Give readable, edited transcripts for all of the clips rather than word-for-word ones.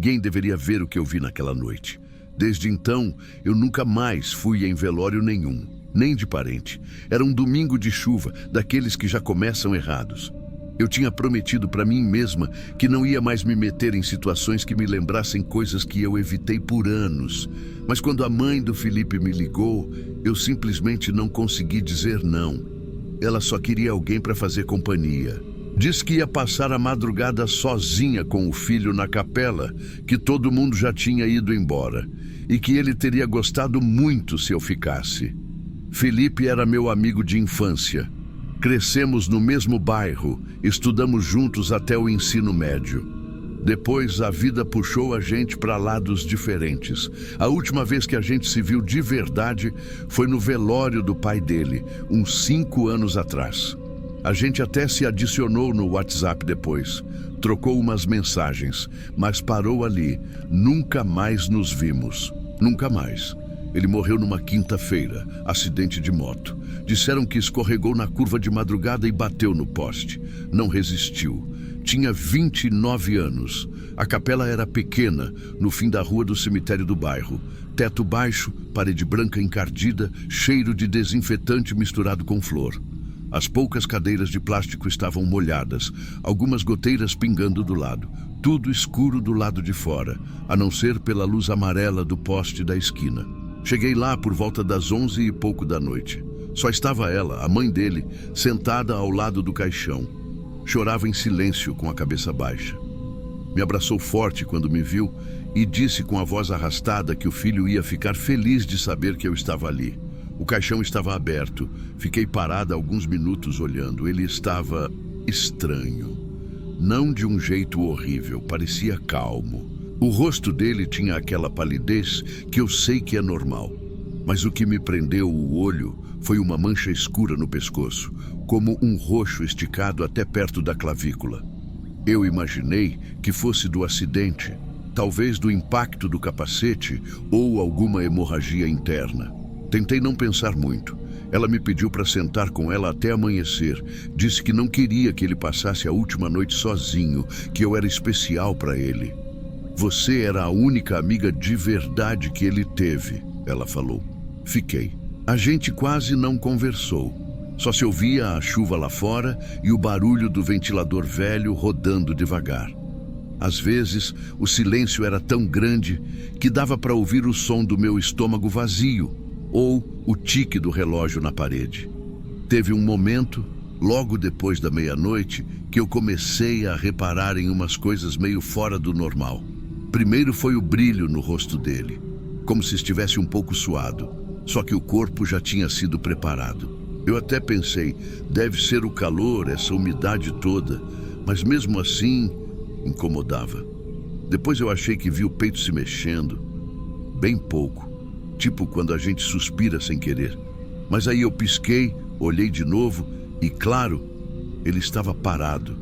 Ninguém deveria ver o que eu vi naquela noite. Desde então, eu nunca mais fui em velório nenhum, nem de parente. Era um domingo de chuva, daqueles que já começam errados. Eu tinha prometido para mim mesma que não ia mais me meter em situações que me lembrassem coisas que eu evitei por anos. Mas quando a mãe do Felipe me ligou, eu simplesmente não consegui dizer não. Ela só queria alguém para fazer companhia. Disse que ia passar a madrugada sozinha com o filho na capela, que todo mundo já tinha ido embora, e que ele teria gostado muito se eu ficasse. Felipe era meu amigo de infância. Crescemos no mesmo bairro, estudamos juntos até o ensino médio. Depois, a vida puxou a gente para lados diferentes. A última vez que a gente se viu de verdade foi no velório do pai dele, uns 5 anos atrás. A gente até se adicionou no WhatsApp depois, trocou umas mensagens, mas parou ali. Nunca mais nos vimos. Nunca mais. Ele morreu numa quinta-feira, acidente de moto. Disseram que escorregou na curva de madrugada e bateu no poste. Não resistiu. Tinha 29 anos. A capela era pequena, no fim da rua do cemitério do bairro. Teto baixo, parede branca encardida, cheiro de desinfetante misturado com flor. As poucas cadeiras de plástico estavam molhadas, algumas goteiras pingando do lado. Tudo escuro do lado de fora, a não ser pela luz amarela do poste da esquina. Cheguei lá por volta das 11 e pouco da noite. Só estava ela, a mãe dele, sentada ao lado do caixão. Chorava em silêncio, com a cabeça baixa. Me abraçou forte quando me viu e disse com a voz arrastada que o filho ia ficar feliz de saber que eu estava ali. O caixão estava aberto. Fiquei parada alguns minutos olhando. Ele estava estranho. Não de um jeito horrível, parecia calmo. O rosto dele tinha aquela palidez que eu sei que é normal. Mas o que me prendeu o olho foi uma mancha escura no pescoço, como um roxo esticado até perto da clavícula. Eu imaginei que fosse do acidente, talvez do impacto do capacete ou alguma hemorragia interna. Tentei não pensar muito. Ela me pediu para sentar com ela até amanhecer. Disse que não queria que ele passasse a última noite sozinho, que eu era especial para ele. Você era a única amiga de verdade que ele teve, ela falou. Fiquei. A gente quase não conversou. Só se ouvia a chuva lá fora e o barulho do ventilador velho rodando devagar. Às vezes, o silêncio era tão grande que dava para ouvir o som do meu estômago vazio ou o tique do relógio na parede. Teve um momento, logo depois da meia-noite, que eu comecei a reparar em umas coisas meio fora do normal. Primeiro foi o brilho no rosto dele, como se estivesse um pouco suado, só que o corpo já tinha sido preparado. Eu até pensei, deve ser o calor, essa umidade toda, mas mesmo assim, incomodava. Depois eu achei que vi o peito se mexendo, bem pouco, tipo quando a gente suspira sem querer. Mas aí eu pisquei, olhei de novo e, claro, ele estava parado.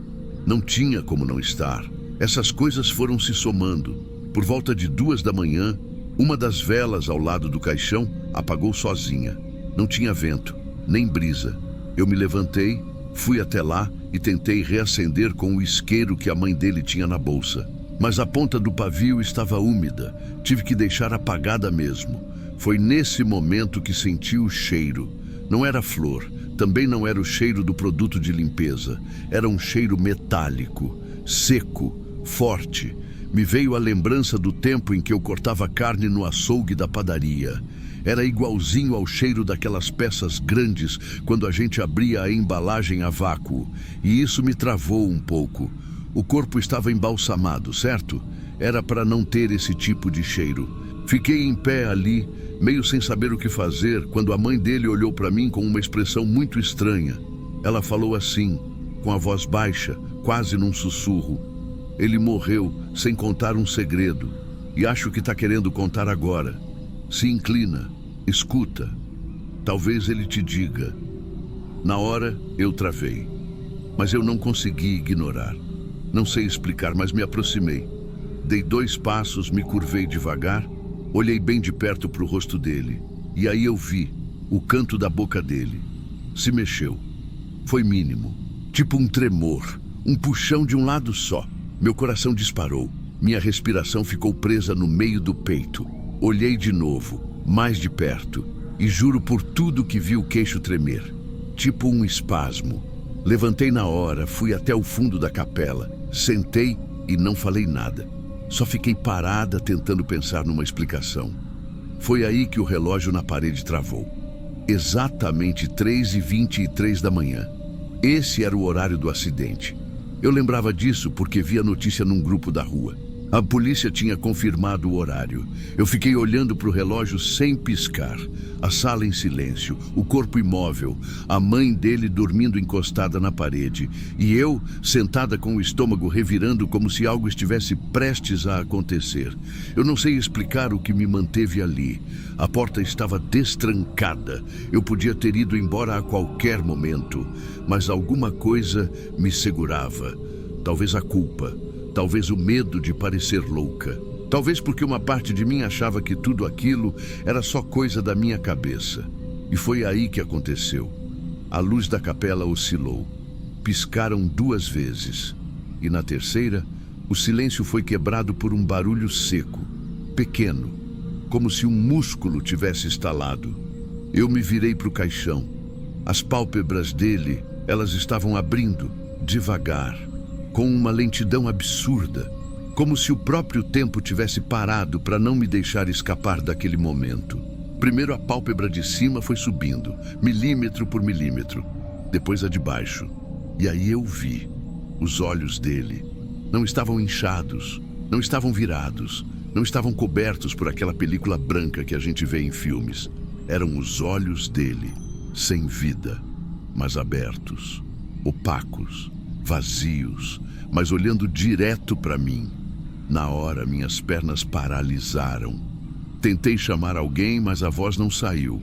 Não tinha como não estar. Essas coisas foram se somando. Por volta de 2 da manhã, uma das velas ao lado do caixão apagou sozinha. Não tinha vento, nem brisa. Eu me levantei, fui até lá e tentei reacender com o isqueiro que a mãe dele tinha na bolsa. Mas a ponta do pavio estava úmida. Tive que deixar apagada mesmo. Foi nesse momento que senti o cheiro. Não era flor, também não era o cheiro do produto de limpeza. Era um cheiro metálico, seco, forte. Me veio a lembrança do tempo em que eu cortava carne no açougue da padaria. Era igualzinho ao cheiro daquelas peças grandes quando a gente abria a embalagem a vácuo. E isso me travou um pouco. O corpo estava embalsamado, certo? Era para não ter esse tipo de cheiro. Fiquei em pé ali, meio sem saber o que fazer, quando a mãe dele olhou para mim com uma expressão muito estranha. Ela falou assim, com a voz baixa, quase num sussurro. Ele morreu sem contar um segredo, e acho que está querendo contar agora. Se inclina, escuta. Talvez ele te diga. Na hora, eu travei, mas eu não consegui ignorar. Não sei explicar, mas me aproximei. Dei 2 passos, me curvei devagar, olhei bem de perto para o rosto dele, e aí eu vi o canto da boca dele. Se mexeu. Foi mínimo, tipo um tremor, um puxão de um lado só. Meu coração disparou. Minha respiração ficou presa no meio do peito. Olhei de novo, mais de perto, e juro por tudo que vi o queixo tremer, tipo um espasmo. Levantei na hora, fui até o fundo da capela, sentei e não falei nada. Só fiquei parada tentando pensar numa explicação. Foi aí que o relógio na parede travou. Exatamente 3h23 da manhã. Esse era o horário do acidente. Eu lembrava disso porque vi a notícia num grupo da rua. A polícia tinha confirmado o horário. Eu fiquei olhando para o relógio sem piscar. A sala em silêncio, o corpo imóvel, a mãe dele dormindo encostada na parede e eu sentada com o estômago revirando como se algo estivesse prestes a acontecer. Eu não sei explicar o que me manteve ali. A porta estava destrancada. Eu podia ter ido embora a qualquer momento, mas alguma coisa me segurava. Talvez a culpa. Talvez o medo de parecer louca. Talvez porque uma parte de mim achava que tudo aquilo era só coisa da minha cabeça. E foi aí que aconteceu. A luz da capela oscilou. Piscaram 2 vezes. E na terceira, o silêncio foi quebrado por um barulho seco, pequeno, como se um músculo tivesse estalado. Eu me virei para o caixão. As pálpebras dele, elas estavam abrindo, devagar, com uma lentidão absurda, como se o próprio tempo tivesse parado para não me deixar escapar daquele momento. Primeiro a pálpebra de cima foi subindo, milímetro por milímetro, depois a de baixo. E aí eu vi. Os olhos dele não estavam inchados, não estavam virados, não estavam cobertos por aquela película branca que a gente vê em filmes. Eram os olhos dele, sem vida, mas abertos, opacos, vazios, mas olhando direto para mim. Na hora, minhas pernas paralisaram. Tentei chamar alguém, mas a voz não saiu.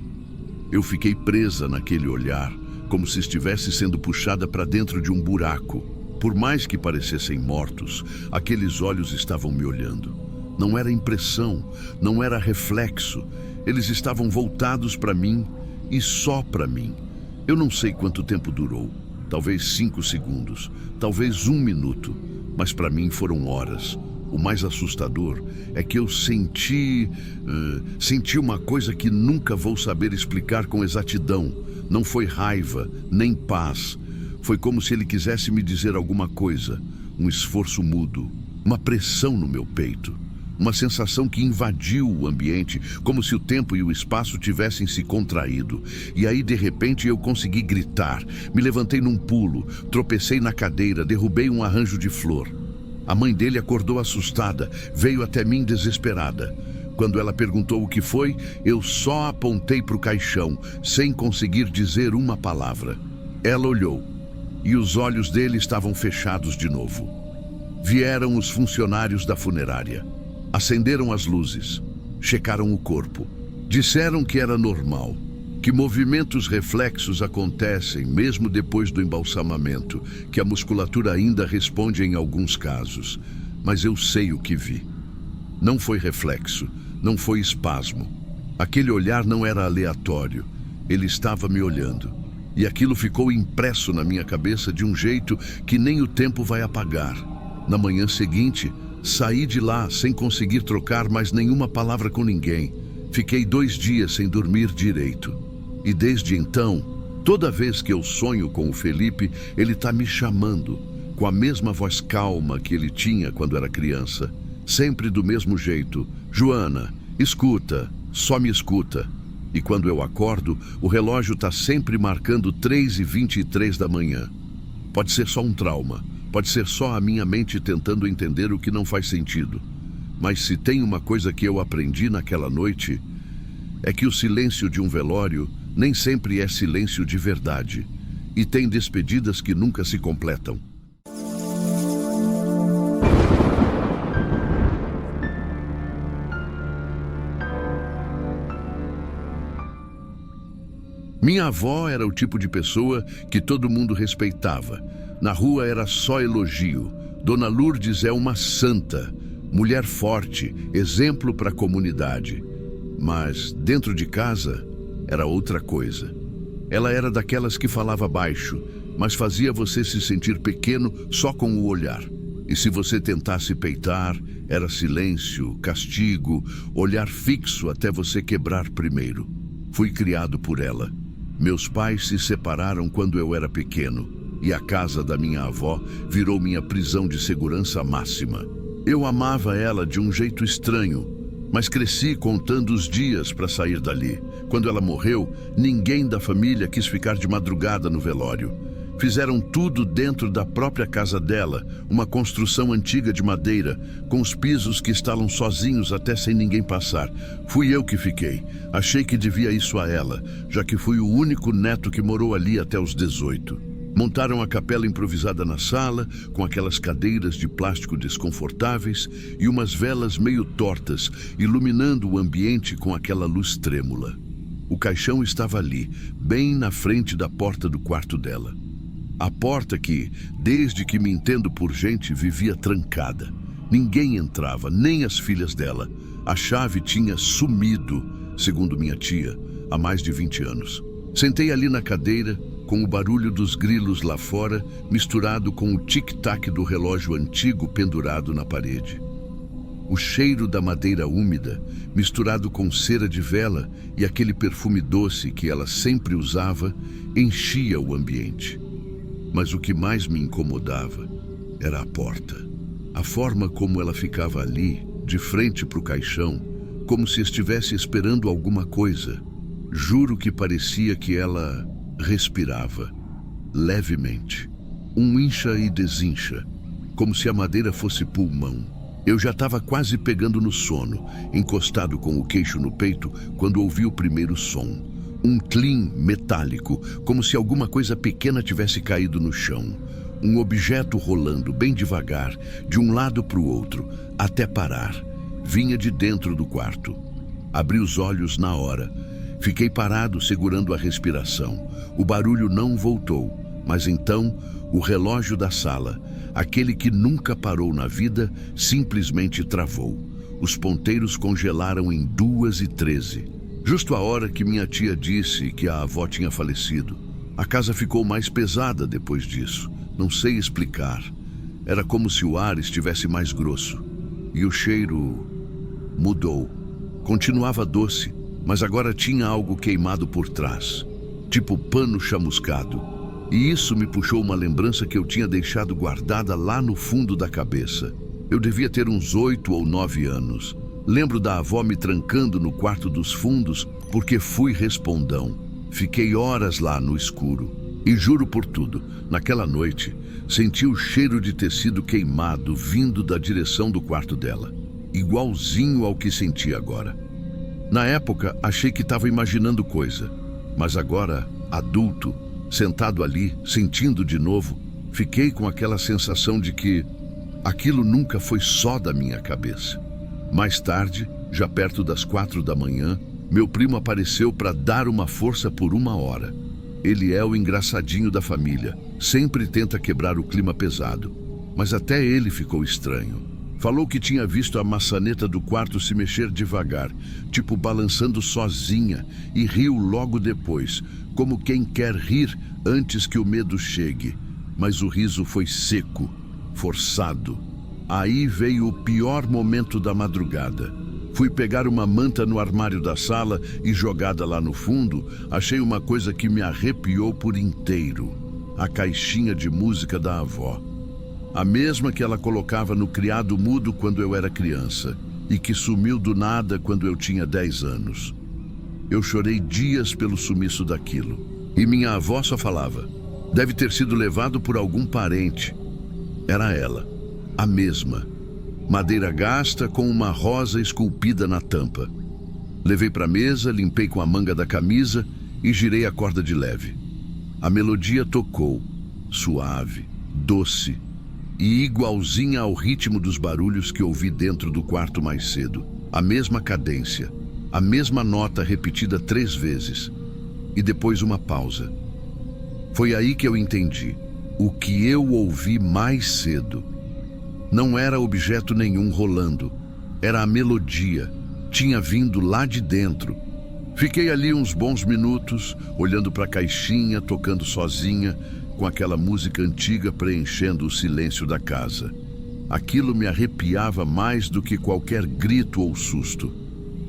Eu fiquei presa naquele olhar, como se estivesse sendo puxada para dentro de um buraco. Por mais que parecessem mortos, aqueles olhos estavam me olhando. Não era impressão, não era reflexo. Eles estavam voltados para mim e só para mim. Eu não sei quanto tempo durou. Talvez 5 segundos, talvez 1 minuto, mas para mim foram horas. O mais assustador é que eu senti uma coisa que nunca vou saber explicar com exatidão. Não foi raiva, nem paz. Foi como se ele quisesse me dizer alguma coisa, um esforço mudo, uma pressão no meu peito. Uma sensação que invadiu o ambiente, como se o tempo e o espaço tivessem se contraído. E aí, de repente, eu consegui gritar. Me levantei num pulo, tropecei na cadeira, derrubei um arranjo de flor. A mãe dele acordou assustada, veio até mim desesperada. Quando ela perguntou o que foi, eu só apontei para o caixão, sem conseguir dizer uma palavra. Ela olhou, e os olhos dele estavam fechados de novo. Vieram os funcionários da funerária. Acenderam as luzes, checaram o corpo. Disseram que era normal, que movimentos reflexos acontecem mesmo depois do embalsamamento, que a musculatura ainda responde em alguns casos. Mas eu sei o que vi. Não foi reflexo, não foi espasmo. Aquele olhar não era aleatório. Ele estava me olhando. E aquilo ficou impresso na minha cabeça de um jeito que nem o tempo vai apagar. Na manhã seguinte, saí de lá sem conseguir trocar mais nenhuma palavra com ninguém. Fiquei 2 dias sem dormir direito. E desde então, toda vez que eu sonho com o Felipe, ele está me chamando, com a mesma voz calma que ele tinha quando era criança. Sempre do mesmo jeito. Joana, escuta, só me escuta. E quando eu acordo, o relógio está sempre marcando 3h23 da manhã. Pode ser só um trauma. Pode ser só a minha mente tentando entender o que não faz sentido. Mas se tem uma coisa que eu aprendi naquela noite, é que o silêncio de um velório nem sempre é silêncio de verdade. E tem despedidas que nunca se completam. Minha avó era o tipo de pessoa que todo mundo respeitava. Na rua era só elogio. Dona Lourdes é uma santa, mulher forte, exemplo para a comunidade. Mas dentro de casa era outra coisa. Ela era daquelas que falava baixo, mas fazia você se sentir pequeno só com o olhar. E se você tentasse peitar, era silêncio, castigo, olhar fixo até você quebrar primeiro. Fui criado por ela. Meus pais se separaram quando eu era pequeno, e a casa da minha avó virou minha prisão de segurança máxima. Eu amava ela de um jeito estranho, mas cresci contando os dias para sair dali. Quando ela morreu, ninguém da família quis ficar de madrugada no velório. Fizeram tudo dentro da própria casa dela, uma construção antiga de madeira, com os pisos que estalam sozinhos até sem ninguém passar. Fui eu que fiquei. Achei que devia isso a ela, já que fui o único neto que morou ali até os 18. Montaram a capela improvisada na sala, com aquelas cadeiras de plástico desconfortáveis e umas velas meio tortas, iluminando o ambiente com aquela luz trêmula. O caixão estava ali, bem na frente da porta do quarto dela. A porta que, desde que me entendo por gente, vivia trancada. Ninguém entrava, nem as filhas dela. A chave tinha sumido, segundo minha tia, há mais de 20 anos. Sentei ali na cadeira, com o barulho dos grilos lá fora, misturado com o tic-tac do relógio antigo pendurado na parede. O cheiro da madeira úmida, misturado com cera de vela e aquele perfume doce que ela sempre usava, enchia o ambiente. Mas o que mais me incomodava era a porta. A forma como ela ficava ali, de frente para o caixão, como se estivesse esperando alguma coisa. Juro que parecia que ela respirava, levemente. Um incha e desincha, como se a madeira fosse pulmão. Eu já estava quase pegando no sono, encostado com o queixo no peito, quando ouvi o primeiro som. Um tlim metálico, como se alguma coisa pequena tivesse caído no chão. Um objeto rolando bem devagar, de um lado para o outro, até parar. Vinha de dentro do quarto. Abri os olhos na hora. Fiquei parado, segurando a respiração. O barulho não voltou, mas então o relógio da sala, aquele que nunca parou na vida, simplesmente travou. Os ponteiros congelaram em 2h13. Justo a hora que minha tia disse que a avó tinha falecido. A casa ficou mais pesada depois disso. Não sei explicar. Era como se o ar estivesse mais grosso. E o cheiro mudou. Continuava doce, mas agora tinha algo queimado por trás, tipo pano chamuscado. E isso me puxou uma lembrança que eu tinha deixado guardada lá no fundo da cabeça. Eu devia ter uns 8 ou 9 anos. Lembro da avó me trancando no quarto dos fundos porque fui respondão. Fiquei horas lá no escuro. E juro por tudo, naquela noite, senti o cheiro de tecido queimado vindo da direção do quarto dela. Igualzinho ao que senti agora. Na época, achei que estava imaginando coisa. Mas agora, adulto, sentado ali, sentindo de novo, fiquei com aquela sensação de que aquilo nunca foi só da minha cabeça. Mais tarde, já perto das 4 da manhã, meu primo apareceu para dar uma força por 1 hora. Ele é o engraçadinho da família, sempre tenta quebrar o clima pesado. Mas até ele ficou estranho. Falou que tinha visto a maçaneta do quarto se mexer devagar, tipo balançando sozinha, e riu logo depois, como quem quer rir antes que o medo chegue. Mas o riso foi seco, forçado. Aí veio o pior momento da madrugada. Fui pegar uma manta no armário da sala e, jogada lá no fundo, achei uma coisa que me arrepiou por inteiro. A caixinha de música da avó. A mesma que ela colocava no criado mudo quando eu era criança e que sumiu do nada quando eu tinha 10 anos. Eu chorei dias pelo sumiço daquilo. E minha avó só falava: deve ter sido levado por algum parente. Era ela. A mesma, madeira gasta com uma rosa esculpida na tampa. Levei para a mesa, limpei com a manga da camisa e girei a corda de leve. A melodia tocou, suave, doce e igualzinha ao ritmo dos barulhos que ouvi dentro do quarto mais cedo. A mesma cadência, a mesma nota repetida 3 vezes. E depois uma pausa. Foi aí que eu entendi o que eu ouvi mais cedo. Não era objeto nenhum rolando, era a melodia, tinha vindo lá de dentro. Fiquei ali uns bons minutos, olhando para a caixinha, tocando sozinha, com aquela música antiga preenchendo o silêncio da casa. Aquilo me arrepiava mais do que qualquer grito ou susto.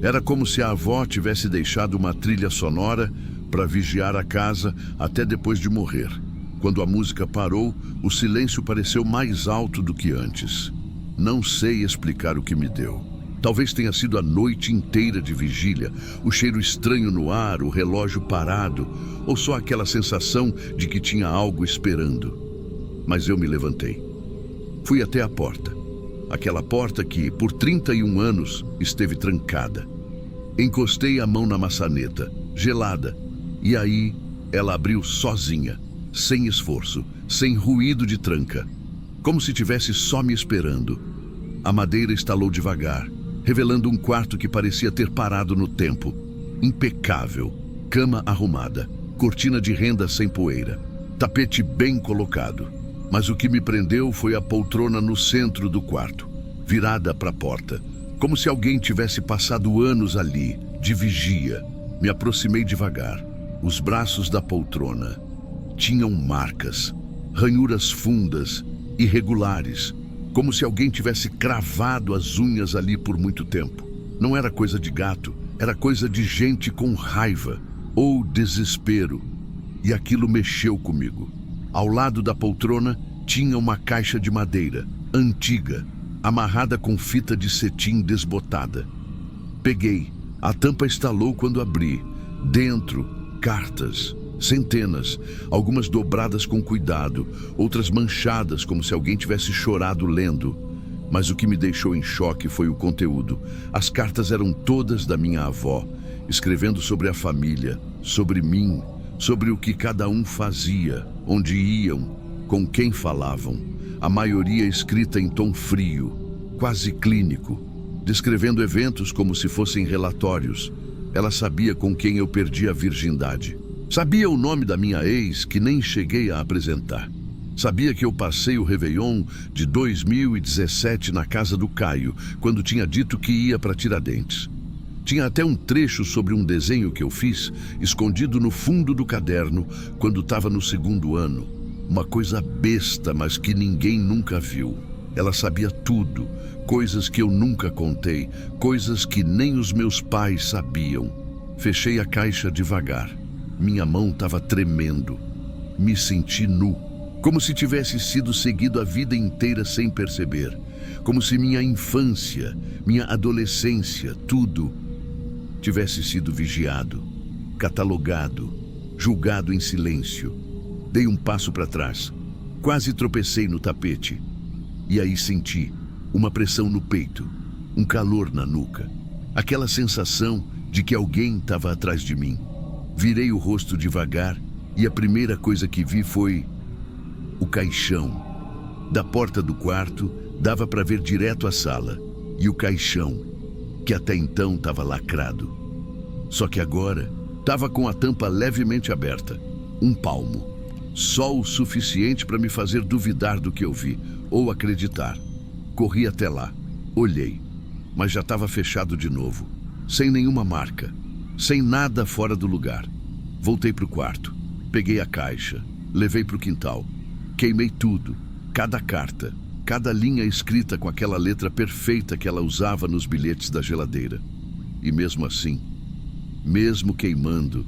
Era como se a avó tivesse deixado uma trilha sonora para vigiar a casa até depois de morrer. Quando a música parou, o silêncio pareceu mais alto do que antes. Não sei explicar o que me deu. Talvez tenha sido a noite inteira de vigília, o cheiro estranho no ar, o relógio parado, ou só aquela sensação de que tinha algo esperando. Mas eu me levantei. Fui até a porta. Aquela porta que, por 31 anos, esteve trancada. Encostei a mão na maçaneta, gelada, e aí ela abriu sozinha, sem esforço, sem ruído de tranca, como se tivesse só me esperando. A madeira estalou devagar, revelando um quarto que parecia ter parado no tempo. Impecável, cama arrumada, cortina de renda sem poeira, tapete bem colocado. Mas o que me prendeu foi a poltrona no centro do quarto, virada para a porta, como se alguém tivesse passado anos ali, de vigia. Me aproximei devagar. Os braços da poltrona tinham marcas, ranhuras fundas, irregulares, como se alguém tivesse cravado as unhas ali por muito tempo. Não era coisa de gato, era coisa de gente com raiva ou desespero. E aquilo mexeu comigo. Ao lado da poltrona tinha uma caixa de madeira, antiga, amarrada com fita de cetim desbotada. Peguei. A tampa estalou quando abri. Dentro, cartas, centenas, algumas dobradas com cuidado, outras manchadas como se alguém tivesse chorado lendo. Mas o que me deixou em choque foi o conteúdo. As cartas eram todas da minha avó, escrevendo sobre a família, sobre mim, sobre o que cada um fazia, onde iam, com quem falavam. A maioria escrita em tom frio, quase clínico, descrevendo eventos como se fossem relatórios. Ela sabia com quem eu perdi a virgindade. Sabia o nome da minha ex, que nem cheguei a apresentar. Sabia que eu passei o Réveillon de 2017 na casa do Caio, quando tinha dito que ia para Tiradentes. Tinha até um trecho sobre um desenho que eu fiz, escondido no fundo do caderno, quando estava no 2º ano. Uma coisa besta, mas que ninguém nunca viu. Ela sabia tudo, coisas que eu nunca contei, coisas que nem os meus pais sabiam. Fechei a caixa devagar. Minha mão estava tremendo. Me senti nu, como se tivesse sido seguido a vida inteira sem perceber. Como se minha infância, minha adolescência, tudo tivesse sido vigiado, catalogado, julgado em silêncio. Dei um passo para trás, quase tropecei no tapete. E aí senti uma pressão no peito, um calor na nuca, aquela sensação de que alguém estava atrás de mim. Virei o rosto devagar e a primeira coisa que vi foi o caixão. Da porta do quarto dava para ver direto a sala e o caixão, que até então estava lacrado. Só que agora estava com a tampa levemente aberta, um palmo. Só o suficiente para me fazer duvidar do que eu vi, ou acreditar. Corri até lá, olhei, mas já estava fechado de novo, sem nenhuma marca, sem nada fora do lugar. Voltei para o quarto, peguei a caixa, levei para o quintal, queimei tudo, cada carta, cada linha escrita com aquela letra perfeita que ela usava nos bilhetes da geladeira. E mesmo assim, mesmo queimando,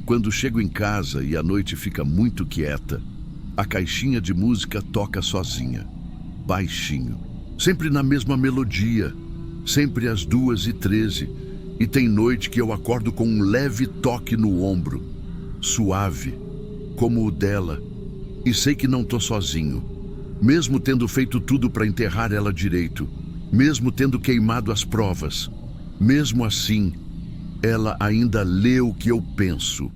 quando chego em casa e a noite fica muito quieta, a caixinha de música toca sozinha, baixinho, sempre na mesma melodia, sempre às 2h13, e tem noite que eu acordo com um leve toque no ombro, suave, como o dela, e sei que não tô sozinho, mesmo tendo feito tudo para enterrar ela direito, mesmo tendo queimado as provas. Mesmo assim, ela ainda lê o que eu penso.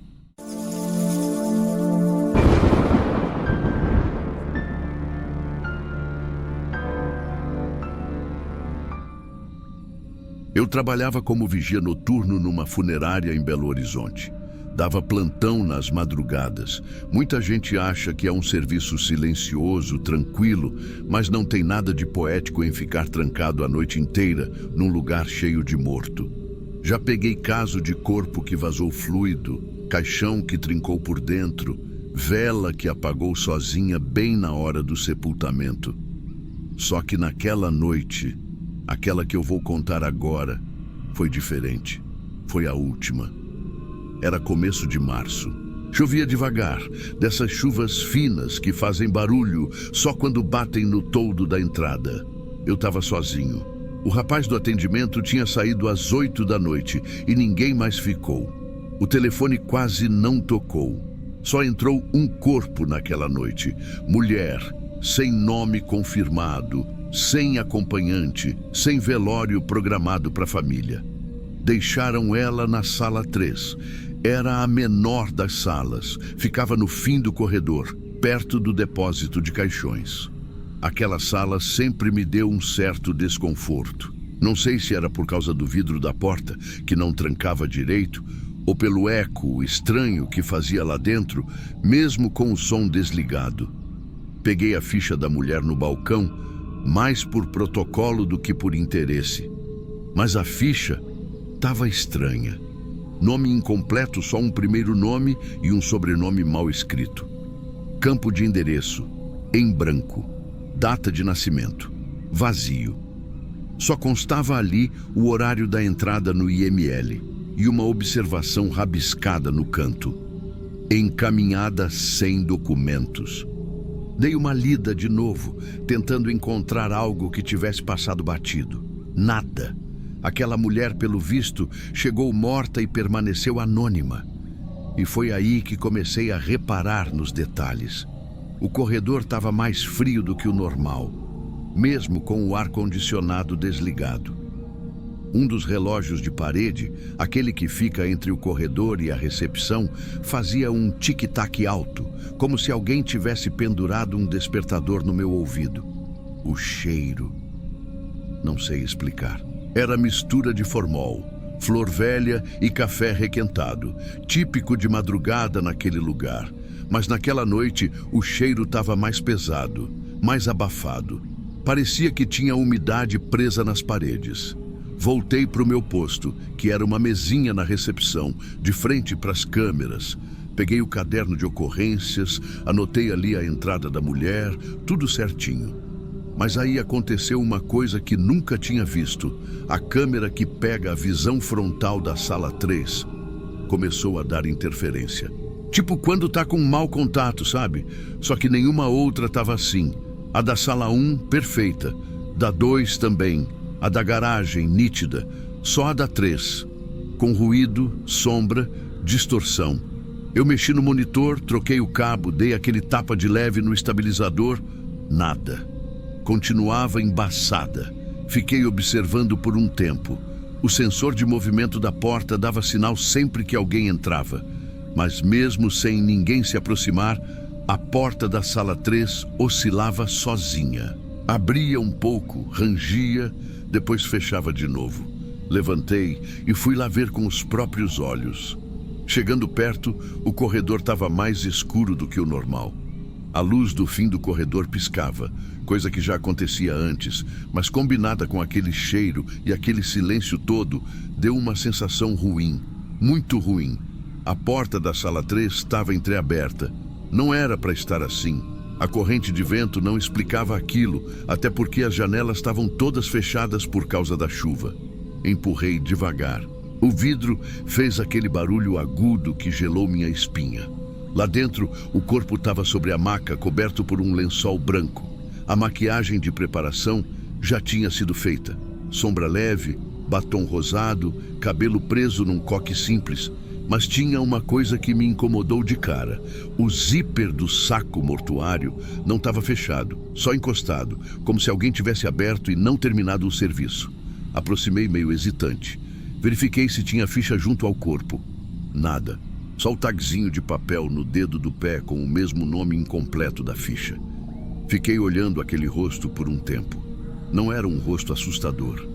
Eu trabalhava como vigia noturno numa funerária em Belo Horizonte. Dava plantão nas madrugadas. Muita gente acha que é um serviço silencioso, tranquilo, mas não tem nada de poético em ficar trancado a noite inteira num lugar cheio de morto. Já peguei caso de corpo que vazou fluido, caixão que trincou por dentro, vela que apagou sozinha bem na hora do sepultamento. Só que naquela noite, aquela que eu vou contar agora, foi diferente. Foi a última. Era começo de março. Chovia devagar, dessas chuvas finas que fazem barulho só quando batem no toldo da entrada. Eu estava sozinho. O rapaz do atendimento tinha saído às 8 da noite e ninguém mais ficou. O telefone quase não tocou. Só entrou um corpo naquela noite. Mulher, sem nome confirmado, sem acompanhante, sem velório programado para a família. Deixaram ela na sala 3. Era a menor das salas. Ficava no fim do corredor, perto do depósito de caixões. Aquela sala sempre me deu um certo desconforto. Não sei se era por causa do vidro da porta, que não trancava direito, ou pelo eco estranho que fazia lá dentro, mesmo com o som desligado. Peguei a ficha da mulher no balcão, mais por protocolo do que por interesse. Mas a ficha estava estranha. Nome incompleto, só um primeiro nome e um sobrenome mal escrito. Campo de endereço, em branco. Data de nascimento, vazio. Só constava ali o horário da entrada no IML e uma observação rabiscada no canto. Encaminhada sem documentos. Dei uma lida de novo, tentando encontrar algo que tivesse passado batido. Nada. Aquela mulher, pelo visto, chegou morta e permaneceu anônima. E foi aí que comecei a reparar nos detalhes. O corredor estava mais frio do que o normal, mesmo com o ar-condicionado desligado. Um dos relógios de parede, aquele que fica entre o corredor e a recepção, fazia um tic-tac alto, como se alguém tivesse pendurado um despertador no meu ouvido. O cheiro. Não sei explicar. Era mistura de formol, flor velha e café requentado, típico de madrugada naquele lugar. Mas naquela noite o cheiro estava mais pesado, mais abafado. Parecia que tinha umidade presa nas paredes. Voltei para o meu posto, que era uma mesinha na recepção, de frente para as câmeras. Peguei o caderno de ocorrências, anotei ali a entrada da mulher, tudo certinho. Mas aí aconteceu uma coisa que nunca tinha visto. A câmera que pega a visão frontal da sala 3 começou a dar interferência. Tipo quando tá com mau contato, sabe? Só que nenhuma outra estava assim. A da sala 1, perfeita. Da 2 também. A da garagem, nítida. Só a da 3. Com ruído, sombra, distorção. Eu mexi no monitor, troquei o cabo, dei aquele tapa de leve no estabilizador. Nada. Continuava embaçada. Fiquei observando por um tempo. O sensor de movimento da porta dava sinal sempre que alguém entrava. Mas mesmo sem ninguém se aproximar, a porta da sala 3 oscilava sozinha. Abria um pouco, rangia, depois fechava de novo. Levantei e fui lá ver com os próprios olhos. Chegando perto, o corredor estava mais escuro do que o normal. A luz do fim do corredor piscava, coisa que já acontecia antes, mas combinada com aquele cheiro e aquele silêncio todo, deu uma sensação ruim, muito ruim. A porta da sala 3 estava entreaberta. Não era para estar assim. A corrente de vento não explicava aquilo, até porque as janelas estavam todas fechadas por causa da chuva. Empurrei devagar. O vidro fez aquele barulho agudo que gelou minha espinha. Lá dentro, o corpo estava sobre a maca, coberto por um lençol branco. A maquiagem de preparação já tinha sido feita. Sombra leve, batom rosado, cabelo preso num coque simples. Mas tinha uma coisa que me incomodou de cara. O zíper do saco mortuário não estava fechado, só encostado, como se alguém tivesse aberto e não terminado o serviço. Aproximei meio hesitante. Verifiquei se tinha ficha junto ao corpo. Nada. Só o tagzinho de papel no dedo do pé com o mesmo nome incompleto da ficha. Fiquei olhando aquele rosto por um tempo. Não era um rosto assustador.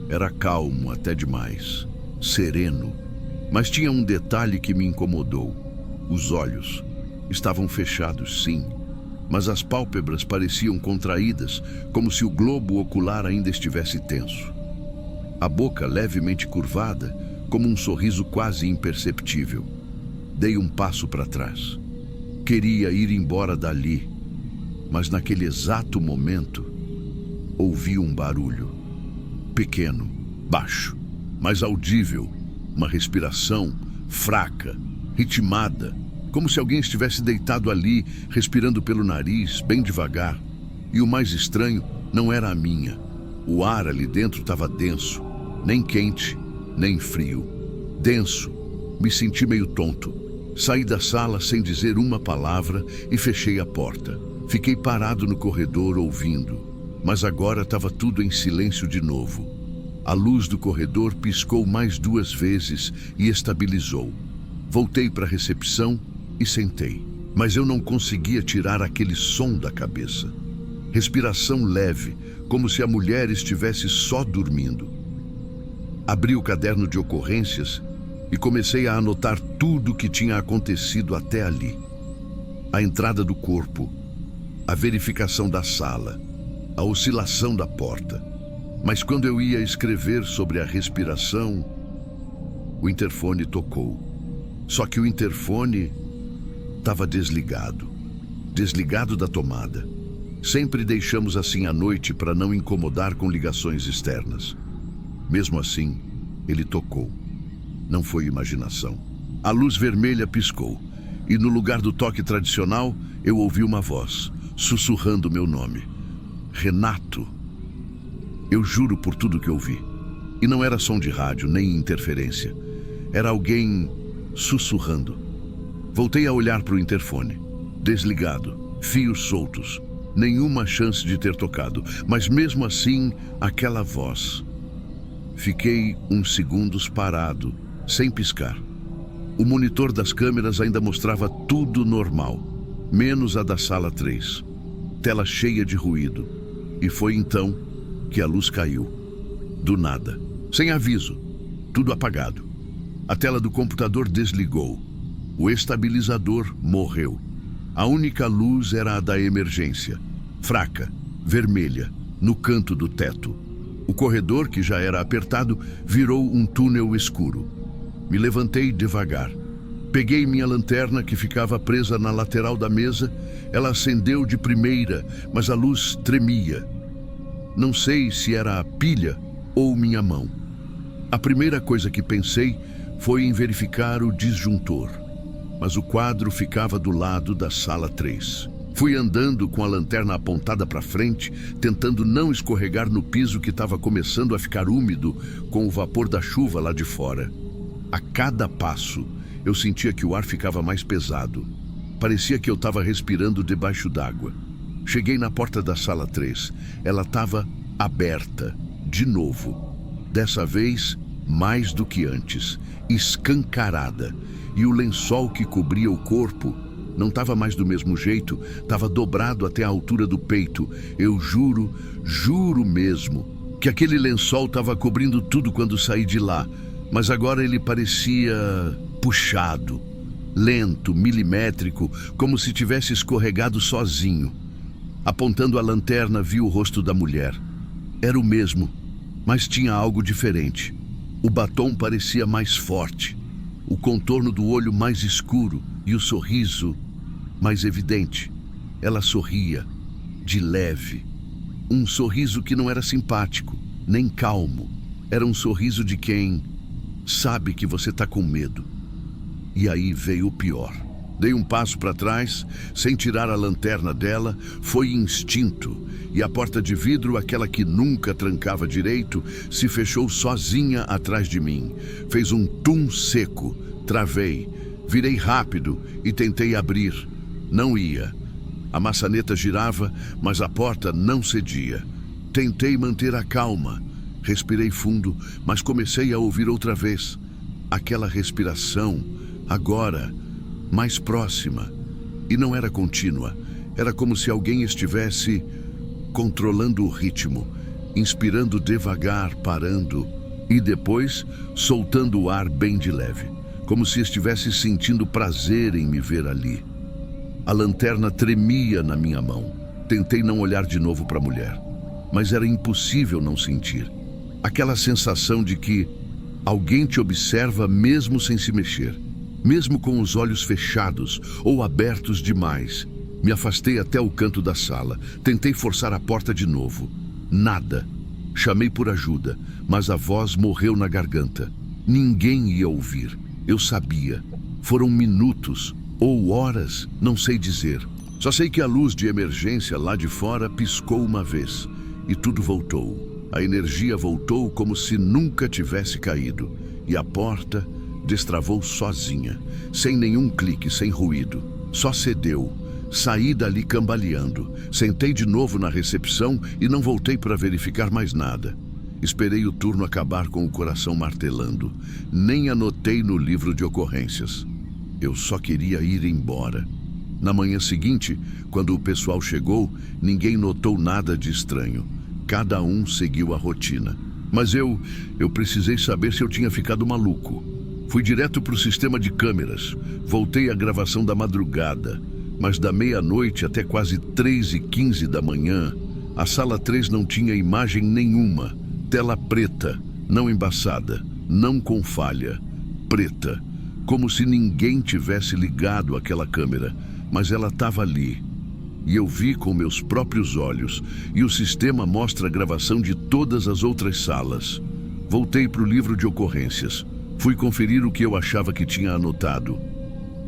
Era calmo até demais. Sereno. Mas tinha um detalhe que me incomodou. Os olhos. Estavam fechados, sim. Mas as pálpebras pareciam contraídas, como se o globo ocular ainda estivesse tenso. A boca levemente curvada, como um sorriso quase imperceptível. Dei um passo para trás. Queria ir embora dali, mas naquele exato momento, ouvi um barulho. Pequeno, baixo, mas audível. Uma respiração fraca, ritmada, como se alguém estivesse deitado ali, respirando pelo nariz, bem devagar. E o mais estranho não era a minha. O ar ali dentro estava denso, nem quente, nem frio. Denso. Me senti meio tonto. Saí da sala sem dizer uma palavra e fechei a porta. Fiquei parado no corredor ouvindo, mas agora estava tudo em silêncio de novo. A luz do corredor piscou mais 2 vezes e estabilizou. Voltei para a recepção e sentei, mas eu não conseguia tirar aquele som da cabeça. Respiração leve, como se a mulher estivesse só dormindo. Abri o caderno de ocorrências e comecei a anotar tudo o que tinha acontecido até ali. A entrada do corpo, a verificação da sala, a oscilação da porta. Mas quando eu ia escrever sobre a respiração, o interfone tocou. Só que o interfone estava desligado. Desligado da tomada. Sempre deixamos assim à noite para não incomodar com ligações externas. Mesmo assim, ele tocou. Não foi imaginação. A luz vermelha piscou, e no lugar do toque tradicional, eu ouvi uma voz, sussurrando meu nome. Renato. Eu juro por tudo que ouvi. E não era som de rádio, nem interferência. Era alguém sussurrando. Voltei a olhar para o interfone. Desligado, fios soltos. Nenhuma chance de ter tocado, mas mesmo assim, aquela voz. Fiquei uns segundos parado, sem piscar. O monitor das câmeras ainda mostrava tudo normal, menos a da sala 3. Tela cheia de ruído. E foi então que a luz caiu. Do nada. Sem aviso. Tudo apagado. A tela do computador desligou. O estabilizador morreu. A única luz era a da emergência. Fraca, vermelha, no canto do teto. O corredor, que já era apertado, virou um túnel escuro. Me levantei devagar. Peguei minha lanterna, que ficava presa na lateral da mesa. Ela acendeu de primeira, mas a luz tremia. Não sei se era a pilha ou minha mão. A primeira coisa que pensei foi em verificar o disjuntor. Mas o quadro ficava do lado da sala 3. Fui andando com a lanterna apontada para frente, tentando não escorregar no piso que estava começando a ficar úmido com o vapor da chuva lá de fora. A cada passo, eu sentia que o ar ficava mais pesado. Parecia que eu estava respirando debaixo d'água. Cheguei na porta da sala 3. Ela estava aberta, de novo. Dessa vez, mais do que antes, escancarada. E o lençol que cobria o corpo não estava mais do mesmo jeito, estava dobrado até a altura do peito. Eu juro mesmo, que aquele lençol estava cobrindo tudo quando saí de lá. Mas agora ele parecia puxado, lento, milimétrico, como se tivesse escorregado sozinho. Apontando a lanterna, vi o rosto da mulher. Era o mesmo, mas tinha algo diferente. O batom parecia mais forte, o contorno do olho mais escuro e o sorriso mais evidente. Ela sorria, de leve. Um sorriso que não era simpático, nem calmo. Era um sorriso de quem sabe que você está com medo. E aí veio o pior. Dei um passo para trás, sem tirar a lanterna dela. Foi instinto. E a porta de vidro, aquela que nunca trancava direito, se fechou sozinha atrás de mim. Fez um tum seco. Travei. Virei rápido e tentei abrir. Não ia. A maçaneta girava, mas a porta não cedia. Tentei manter a calma. Respirei fundo, mas comecei a ouvir outra vez. Aquela respiração, agora, mais próxima. E não era contínua. Era como se alguém estivesse controlando o ritmo, inspirando devagar, parando, e depois soltando o ar bem de leve, como se estivesse sentindo prazer em me ver ali. A lanterna tremia na minha mão. Tentei não olhar de novo para a mulher, mas era impossível não sentir. Aquela sensação de que alguém te observa mesmo sem se mexer, mesmo com os olhos fechados ou abertos demais. Me afastei até o canto da sala. Tentei forçar a porta de novo. Nada. Chamei por ajuda, mas a voz morreu na garganta. Ninguém ia ouvir. Eu sabia. Foram minutos ou horas, não sei dizer. Só sei que a luz de emergência lá de fora piscou uma vez e tudo voltou. A energia voltou como se nunca tivesse caído. E a porta destravou sozinha, sem nenhum clique, sem ruído. Só cedeu. Saí dali cambaleando. Sentei de novo na recepção e não voltei para verificar mais nada. Esperei o turno acabar com o coração martelando. Nem anotei no livro de ocorrências. Eu só queria ir embora. Na manhã seguinte, quando o pessoal chegou, ninguém notou nada de estranho. Cada um seguiu a rotina. Mas eu precisei saber se eu tinha ficado maluco. Fui direto para o sistema de câmeras. Voltei à gravação da madrugada. Mas da meia-noite até quase 3h15 da manhã, a sala 3 não tinha imagem nenhuma. Tela preta, não embaçada, não com falha. Preta, como se ninguém tivesse ligado aquela câmera, mas ela estava ali. E eu vi com meus próprios olhos, e o sistema mostra a gravação de todas as outras salas. Voltei para o livro de ocorrências. Fui conferir o que eu achava que tinha anotado.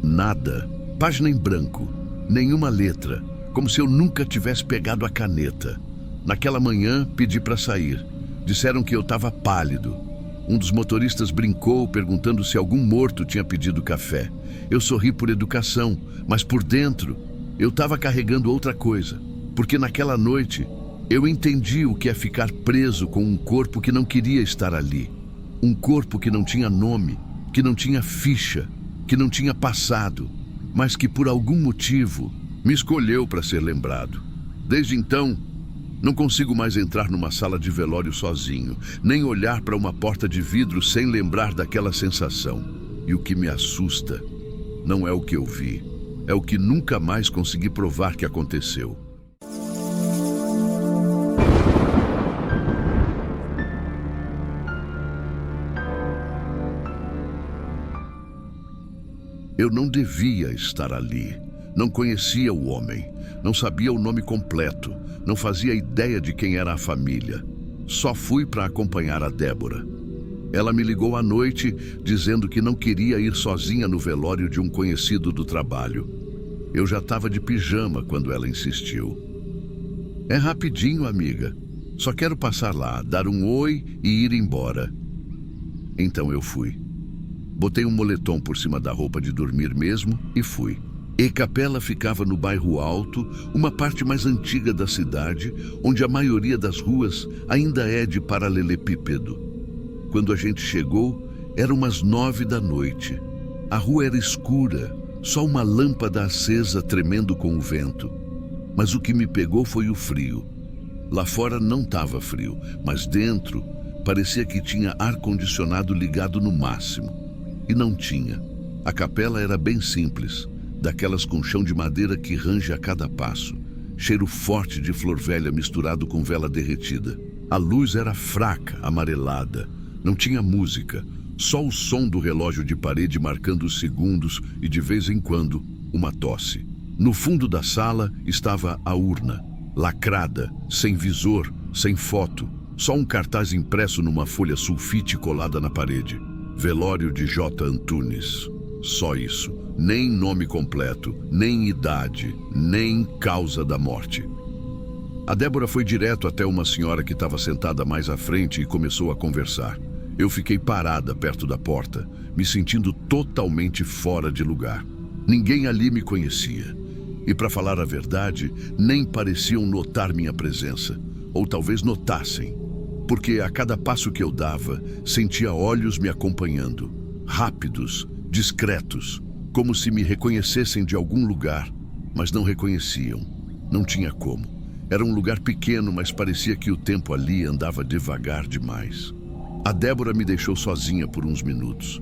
Nada. Página em branco. Nenhuma letra. Como se eu nunca tivesse pegado a caneta. Naquela manhã, pedi para sair. Disseram que eu estava pálido. Um dos motoristas brincou, perguntando se algum morto tinha pedido café. Eu sorri por educação, mas por dentro, eu estava carregando outra coisa. Porque naquela noite, eu entendi o que é ficar preso com um corpo que não queria estar ali. Um corpo que não tinha nome, que não tinha ficha, que não tinha passado, mas que por algum motivo me escolheu para ser lembrado. Desde então, não consigo mais entrar numa sala de velório sozinho, nem olhar para uma porta de vidro sem lembrar daquela sensação. E o que me assusta não é o que eu vi, é o que nunca mais consegui provar que aconteceu. Eu não devia estar ali. Não conhecia o homem. Não sabia o nome completo. Não fazia ideia de quem era a família. Só fui para acompanhar a Débora. Ela me ligou à noite dizendo que não queria ir sozinha no velório de um conhecido do trabalho. Eu já estava de pijama quando ela insistiu. É rapidinho, amiga. Só quero passar lá, dar um oi e ir embora. Então eu fui. Botei um moletom por cima da roupa de dormir mesmo e fui. E Capela ficava no bairro Alto, uma parte mais antiga da cidade, onde a maioria das ruas ainda é de paralelepípedo. Quando a gente chegou, eram umas 9 da noite. A rua era escura, só uma lâmpada acesa tremendo com o vento. Mas o que me pegou foi o frio. Lá fora não estava frio, mas dentro parecia que tinha ar-condicionado ligado no máximo. E não tinha. A capela era bem simples, daquelas com chão de madeira que range a cada passo. Cheiro forte de flor velha misturado com vela derretida. A luz era fraca, amarelada. Não tinha música, só o som do relógio de parede marcando os segundos e, de vez em quando, uma tosse. No fundo da sala estava a urna, lacrada, sem visor, sem foto. Só um cartaz impresso numa folha sulfite colada na parede. Velório de J. Antunes. Só isso. Nem nome completo, nem idade, nem causa da morte. A Débora foi direto até uma senhora que estava sentada mais à frente e começou a conversar. Eu fiquei parada perto da porta, me sentindo totalmente fora de lugar. Ninguém ali me conhecia. E, para falar a verdade, nem pareciam notar minha presença. Ou talvez notassem. Porque a cada passo que eu dava, sentia olhos me acompanhando. Rápidos, discretos, como se me reconhecessem de algum lugar, mas não reconheciam. Não tinha como. Era um lugar pequeno, mas parecia que o tempo ali andava devagar demais. A Débora me deixou sozinha por uns minutos.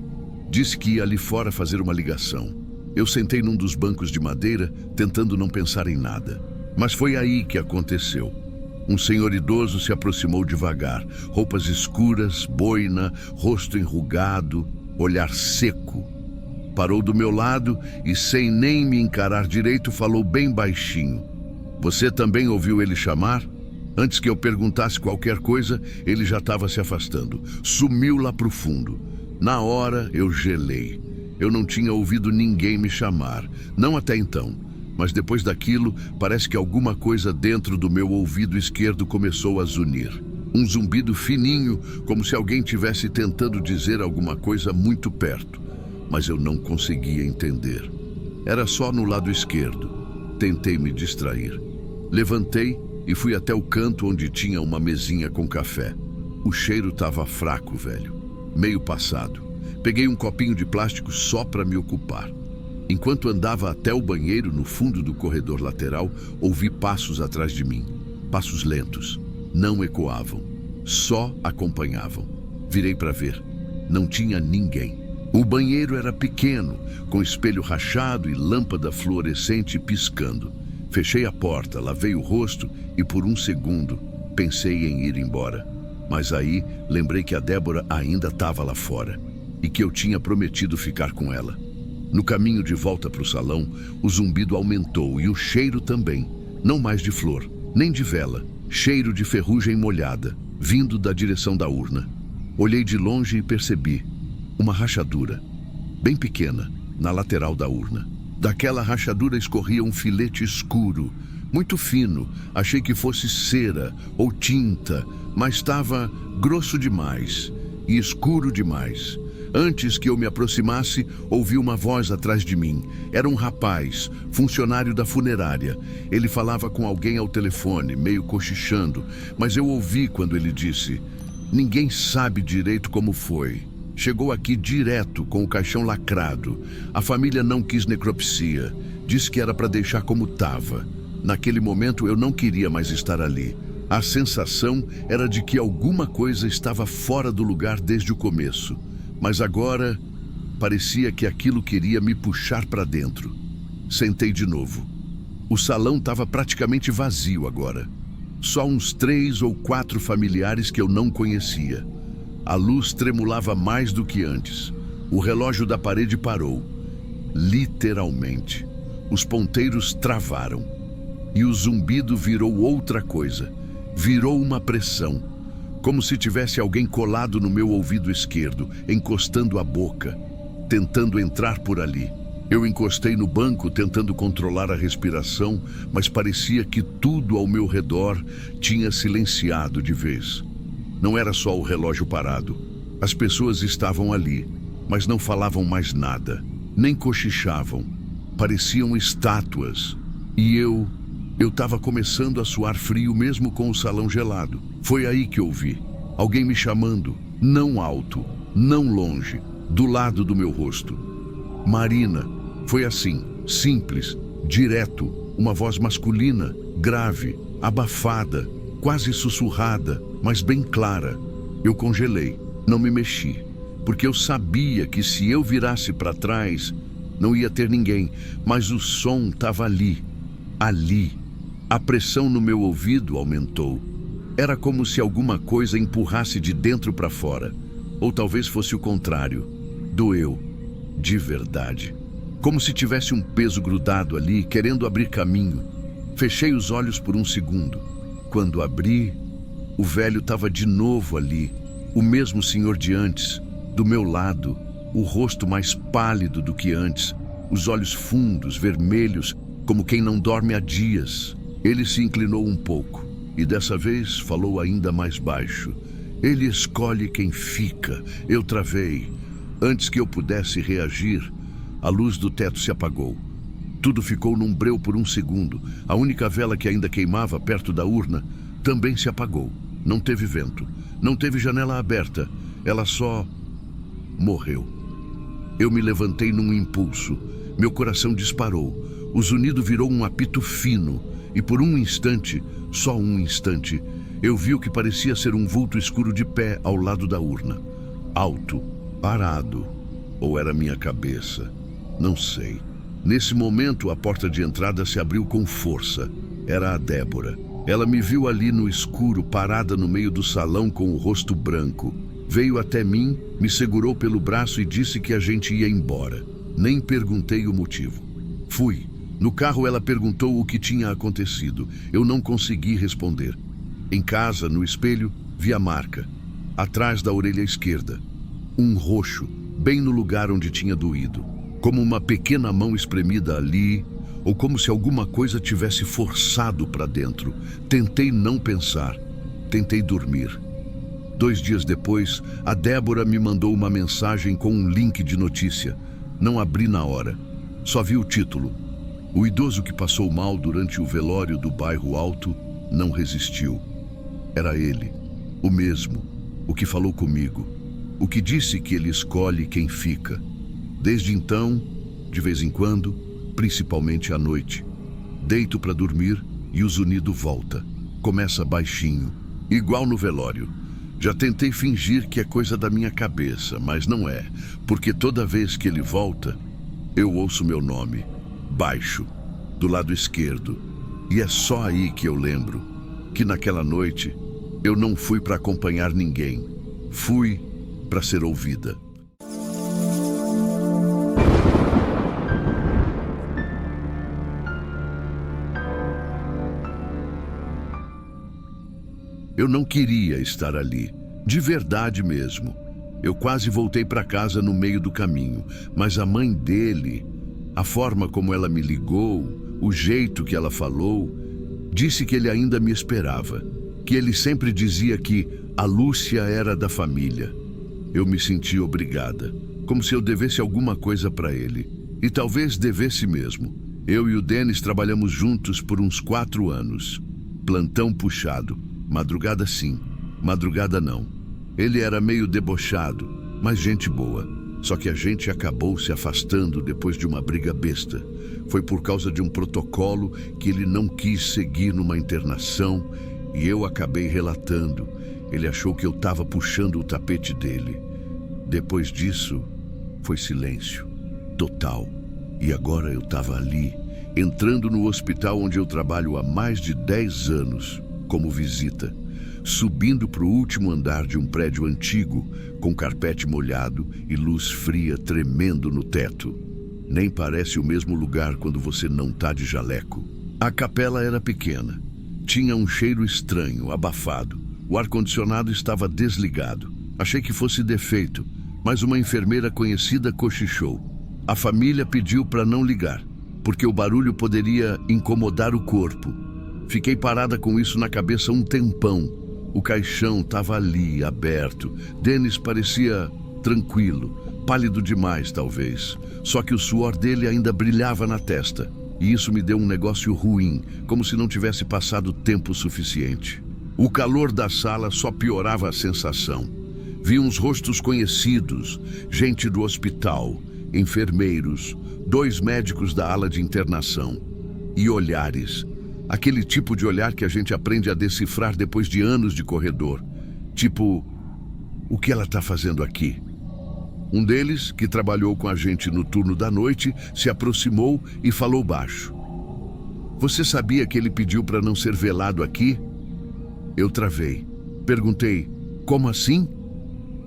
Disse que ia ali fora fazer uma ligação. Eu sentei num dos bancos de madeira, tentando não pensar em nada. Mas foi aí que aconteceu. Um senhor idoso se aproximou devagar, roupas escuras, boina, rosto enrugado, olhar seco. Parou do meu lado e, sem nem me encarar direito, falou bem baixinho. Você também ouviu ele chamar? Antes que eu perguntasse qualquer coisa, ele já estava se afastando. Sumiu lá pro fundo. Na hora, eu gelei. Eu não tinha ouvido ninguém me chamar, não até então. Mas depois daquilo, parece que alguma coisa dentro do meu ouvido esquerdo começou a zunir. Um zumbido fininho, como se alguém tivesse tentando dizer alguma coisa muito perto. Mas eu não conseguia entender. Era só no lado esquerdo. Tentei me distrair. Levantei e fui até o canto onde tinha uma mesinha com café. O cheiro estava fraco, velho. Meio passado. Peguei um copinho de plástico só para me ocupar. Enquanto andava até o banheiro no fundo do corredor lateral, ouvi passos atrás de mim. Passos lentos. Não ecoavam. Só acompanhavam. Virei para ver. Não tinha ninguém. O banheiro era pequeno, com espelho rachado e lâmpada fluorescente piscando. Fechei a porta, lavei o rosto e por um segundo pensei em ir embora. Mas aí lembrei que a Débora ainda estava lá fora e que eu tinha prometido ficar com ela. No caminho de volta para o salão, o zumbido aumentou e o cheiro também. Não mais de flor, nem de vela. Cheiro de ferrugem molhada, vindo da direção da urna. Olhei de longe e percebi uma rachadura, bem pequena, na lateral da urna. Daquela rachadura escorria um filete escuro, muito fino. Achei que fosse cera ou tinta, mas estava grosso demais e escuro demais. Antes que eu me aproximasse, ouvi uma voz atrás de mim. Era um rapaz, funcionário da funerária. Ele falava com alguém ao telefone, meio cochichando, mas eu ouvi quando ele disse: "Ninguém sabe direito como foi. Chegou aqui direto com o caixão lacrado. A família não quis necropsia. Disse que era para deixar como estava. Naquele momento eu não queria mais estar ali. A sensação era de que alguma coisa estava fora do lugar desde o começo. Mas agora parecia que aquilo queria me puxar para dentro." Sentei de novo. O salão estava praticamente vazio agora. Só uns 3 ou 4 familiares que eu não conhecia. A luz tremulava mais do que antes. O relógio da parede parou. Literalmente. Os ponteiros travaram. E o zumbido virou outra coisa. Virou uma pressão. Como se tivesse alguém colado no meu ouvido esquerdo, encostando a boca, tentando entrar por ali. Eu encostei no banco tentando controlar a respiração, mas parecia que tudo ao meu redor tinha silenciado de vez. Não era só o relógio parado. As pessoas estavam ali, mas não falavam mais nada, nem cochichavam. Pareciam estátuas. E eu estava começando a suar frio mesmo com o salão gelado. Foi aí que ouvi alguém me chamando, não alto, não longe, do lado do meu rosto. "Marina." Foi assim, simples, direto, uma voz masculina, grave, abafada, quase sussurrada, mas bem clara. Eu congelei, não me mexi, porque eu sabia que se eu virasse para trás, não ia ter ninguém, mas o som estava ali, ali. A pressão no meu ouvido aumentou. Era como se alguma coisa empurrasse de dentro para fora, ou talvez fosse o contrário. Doeu, de verdade. Como se tivesse um peso grudado ali, querendo abrir caminho. Fechei os olhos por um segundo. Quando abri, o velho estava de novo ali, o mesmo senhor de antes, do meu lado, o rosto mais pálido do que antes, os olhos fundos, vermelhos, como quem não dorme há dias. Ele se inclinou um pouco e dessa vez falou ainda mais baixo. "Ele escolhe quem fica." Eu travei. Antes que eu pudesse reagir, a luz do teto se apagou. Tudo ficou num breu por um segundo. A única vela que ainda queimava perto da urna também se apagou. Não teve vento, não teve janela aberta. Ela só morreu. Eu me levantei num impulso. Meu coração disparou. O zunido virou um apito fino. E por um instante, só um instante, eu vi o que parecia ser um vulto escuro de pé ao lado da urna. Alto, parado. Ou era minha cabeça? Não sei. Nesse momento, a porta de entrada se abriu com força. Era a Débora. Ela me viu ali no escuro, parada no meio do salão com o rosto branco. Veio até mim, me segurou pelo braço e disse que a gente ia embora. Nem perguntei o motivo. Fui. No carro ela perguntou o que tinha acontecido. Eu não consegui responder. Em casa, no espelho, vi a marca, atrás da orelha esquerda. Um roxo, bem no lugar onde tinha doído. Como uma pequena mão espremida ali, ou como se alguma coisa tivesse forçado para dentro. Tentei não pensar. Tentei dormir. 2 dias depois, a Débora me mandou uma mensagem com um link de notícia. Não abri na hora. Só vi o título. O idoso que passou mal durante o velório do bairro Alto não resistiu. Era ele, o mesmo, o que falou comigo, o que disse que ele escolhe quem fica. Desde então, de vez em quando, principalmente à noite, deito para dormir e o zunido volta. Começa baixinho, igual no velório. Já tentei fingir que é coisa da minha cabeça, mas não é, porque toda vez que ele volta, eu ouço meu nome, baixo, do lado esquerdo. E é só aí que eu lembro que naquela noite eu não fui para acompanhar ninguém, fui para ser ouvida. Eu não queria estar ali, de verdade mesmo. Eu quase voltei para casa no meio do caminho, mas a mãe dele, a forma como ela me ligou, o jeito que ela falou, disse que ele ainda me esperava, que ele sempre dizia que a Lúcia era da família. Eu me senti obrigada, como se eu devesse alguma coisa para ele. E talvez devesse mesmo. Eu e o Denis trabalhamos juntos por uns 4 anos. Plantão puxado. Madrugada sim, madrugada não. Ele era meio debochado, mas gente boa. Só que a gente acabou se afastando depois de uma briga besta. Foi por causa de um protocolo que ele não quis seguir numa internação e eu acabei relatando. Ele achou que eu estava puxando o tapete dele. Depois disso, foi silêncio, total. E agora eu estava ali, entrando no hospital onde eu trabalho há mais de 10 anos, como visita, subindo para o último andar de um prédio antigo, com carpete molhado e luz fria tremendo no teto. Nem parece o mesmo lugar quando você não tá de jaleco. A capela era pequena. Tinha um cheiro estranho, abafado. O ar-condicionado estava desligado. Achei que fosse defeito, mas uma enfermeira conhecida cochichou. A família pediu para não ligar, porque o barulho poderia incomodar o corpo. Fiquei parada com isso na cabeça um tempão. O caixão estava ali, aberto. Denis parecia tranquilo, pálido demais, talvez. Só que o suor dele ainda brilhava na testa. E isso me deu um negócio ruim, como se não tivesse passado tempo suficiente. O calor da sala só piorava a sensação. Vi uns rostos conhecidos, gente do hospital, enfermeiros, 2 médicos da ala de internação. E olhares. Aquele tipo de olhar que a gente aprende a decifrar depois de anos de corredor. Tipo, o que ela está fazendo aqui? Um deles, que trabalhou com a gente no turno da noite, se aproximou e falou baixo. Você sabia que ele pediu para não ser velado aqui? Eu travei. Perguntei, como assim?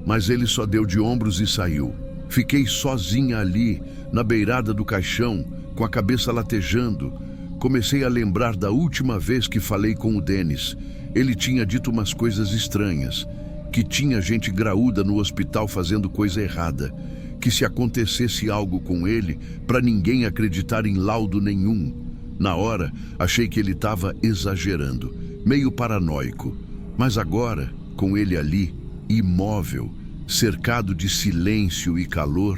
Mas ele só deu de ombros e saiu. Fiquei sozinha ali, na beirada do caixão, com a cabeça latejando. Comecei a lembrar da última vez que falei com o Denis. Ele tinha dito umas coisas estranhas, que tinha gente graúda no hospital fazendo coisa errada, que se acontecesse algo com ele, para ninguém acreditar em laudo nenhum. Na hora, achei que ele estava exagerando, meio paranoico. Mas agora, com ele ali, imóvel, cercado de silêncio e calor,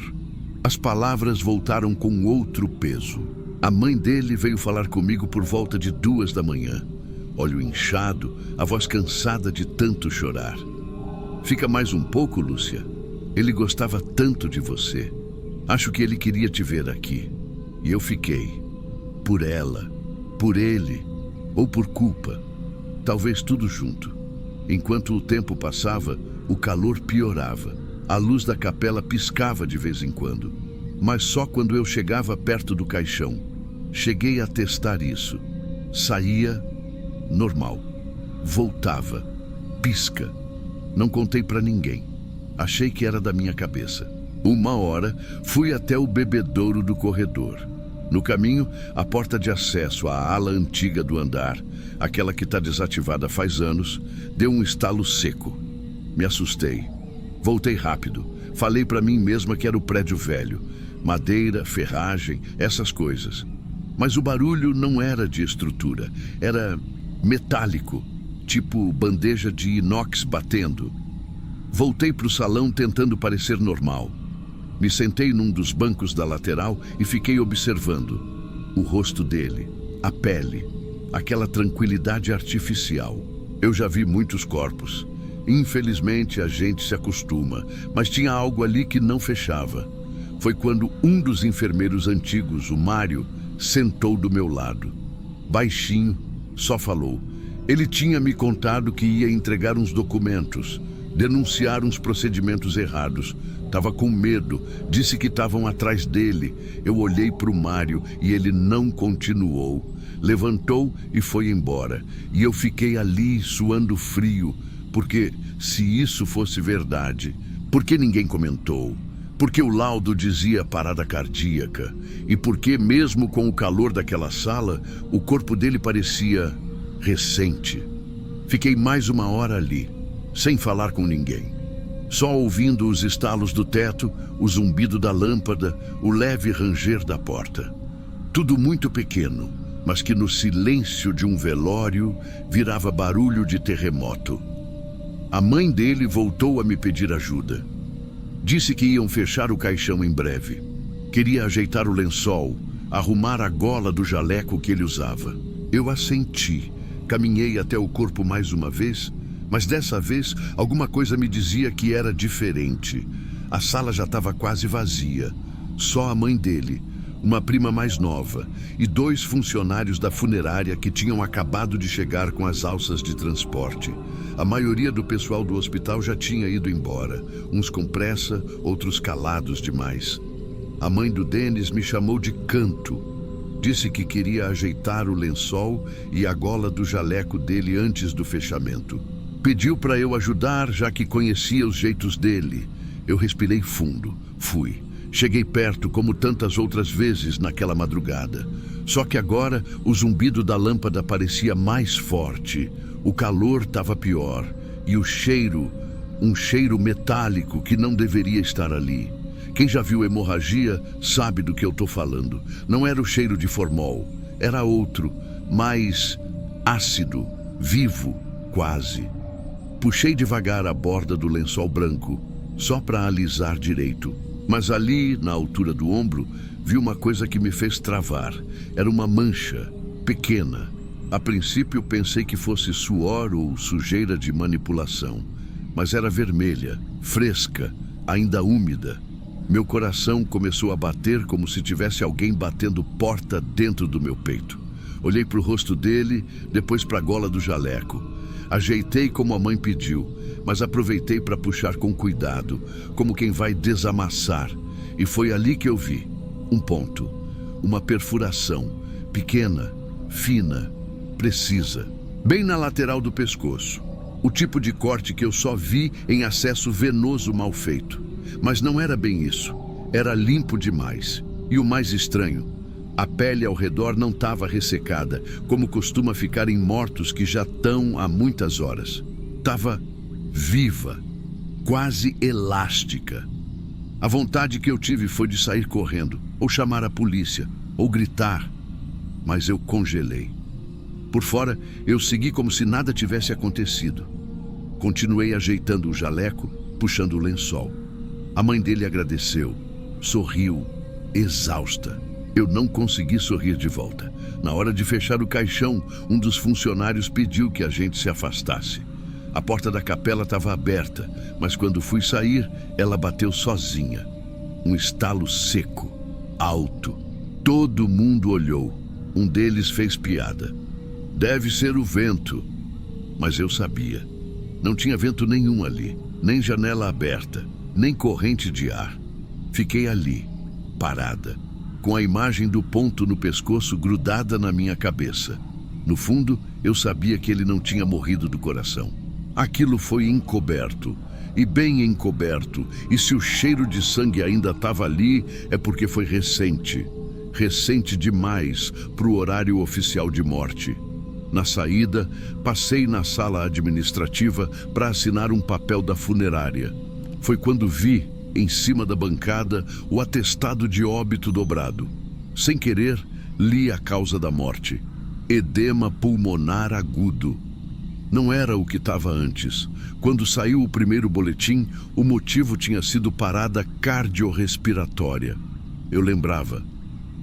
as palavras voltaram com outro peso. A mãe dele veio falar comigo por volta de 2 da manhã. Olho inchado, a voz cansada de tanto chorar. Fica mais um pouco, Lúcia. Ele gostava tanto de você. Acho que ele queria te ver aqui. E eu fiquei. Por ela, por ele, ou por culpa. Talvez tudo junto. Enquanto o tempo passava, o calor piorava. A luz da capela piscava de vez em quando. Mas só quando eu chegava perto do caixão. Cheguei a testar isso. Saía, normal. Voltava, pisca. Não contei para ninguém. Achei que era da minha cabeça. 1 hora, fui até o bebedouro do corredor. No caminho, a porta de acesso à ala antiga do andar, aquela que está desativada faz anos, deu um estalo seco. Me assustei. Voltei rápido. Falei para mim mesma que era o prédio velho. Madeira, ferragem, essas coisas. Mas o barulho não era de estrutura. Era metálico, tipo bandeja de inox batendo. Voltei para o salão tentando parecer normal. Me sentei num dos bancos da lateral e fiquei observando. O rosto dele, a pele, aquela tranquilidade artificial. Eu já vi muitos corpos. Infelizmente a gente se acostuma, mas tinha algo ali que não fechava. Foi quando um dos enfermeiros antigos, o Mário, sentou do meu lado. Baixinho, só falou. Ele tinha me contado que ia entregar uns documentos, denunciar uns procedimentos errados. Estava com medo, disse que estavam atrás dele. Eu olhei para o Mário e ele não continuou. Levantou e foi embora. E eu fiquei ali suando frio, porque se isso fosse verdade, por que ninguém comentou? Porque o laudo dizia parada cardíaca. E porque mesmo com o calor daquela sala, o corpo dele parecia recente. Fiquei mais uma hora ali, sem falar com ninguém. Só ouvindo os estalos do teto, o zumbido da lâmpada, o leve ranger da porta. Tudo muito pequeno, mas que no silêncio de um velório virava barulho de terremoto. A mãe dele voltou a me pedir ajuda. Disse que iam fechar o caixão em breve. Queria ajeitar o lençol, arrumar a gola do jaleco que ele usava. Eu assenti, caminhei até o corpo mais uma vez, mas dessa vez alguma coisa me dizia que era diferente. A sala já estava quase vazia. Só a mãe dele, uma prima mais nova e 2 funcionários da funerária que tinham acabado de chegar com as alças de transporte. A maioria do pessoal do hospital já tinha ido embora, uns com pressa, outros calados demais. A mãe do Denis me chamou de canto. Disse que queria ajeitar o lençol e a gola do jaleco dele antes do fechamento. Pediu para eu ajudar, já que conhecia os jeitos dele. Eu respirei fundo, fui. Cheguei perto como tantas outras vezes naquela madrugada. Só que agora o zumbido da lâmpada parecia mais forte. O calor estava pior. E o cheiro, um cheiro metálico que não deveria estar ali. Quem já viu hemorragia sabe do que eu estou falando. Não era o cheiro de formol. Era outro, mais ácido, vivo, quase. Puxei devagar a borda do lençol branco, só para alisar direito. Mas ali, na altura do ombro, vi uma coisa que me fez travar. Era uma mancha, pequena. A princípio pensei que fosse suor ou sujeira de manipulação. Mas era vermelha, fresca, ainda úmida. Meu coração começou a bater como se tivesse alguém batendo porta dentro do meu peito. Olhei para o rosto dele, depois para a gola do jaleco. Ajeitei como a mãe pediu, mas aproveitei para puxar com cuidado, como quem vai desamassar. E foi ali que eu vi um ponto, uma perfuração, pequena, fina, precisa, bem na lateral do pescoço. O tipo de corte que eu só vi em acesso venoso mal feito. Mas não era bem isso. Era limpo demais. E o mais estranho, a pele ao redor não estava ressecada, como costuma ficar em mortos que já estão há muitas horas. Estava viva, quase elástica. A vontade que eu tive foi de sair correndo, ou chamar a polícia, ou gritar. Mas eu congelei. Por fora, eu segui como se nada tivesse acontecido. Continuei ajeitando o jaleco, puxando o lençol. A mãe dele agradeceu, sorriu, exausta. Eu não consegui sorrir de volta. Na hora de fechar o caixão, um dos funcionários pediu que a gente se afastasse. A porta da capela estava aberta, mas quando fui sair, ela bateu sozinha. Um estalo seco, alto. Todo mundo olhou. Um deles fez piada. Deve ser o vento. Mas eu sabia. Não tinha vento nenhum ali, nem janela aberta, nem corrente de ar. Fiquei ali, parada, com a imagem do ponto no pescoço grudada na minha cabeça. No fundo, eu sabia que ele não tinha morrido do coração. Aquilo foi encoberto, e bem encoberto, e se o cheiro de sangue ainda estava ali, é porque foi recente. recente demais para o horário oficial de morte. Na saída, passei na sala administrativa para assinar um papel da funerária. Foi quando vi, em cima da bancada, o atestado de óbito dobrado. Sem querer, li a causa da morte: edema pulmonar agudo. Não era o que estava antes. Quando saiu o primeiro boletim, o motivo tinha sido parada cardiorrespiratória. Eu lembrava.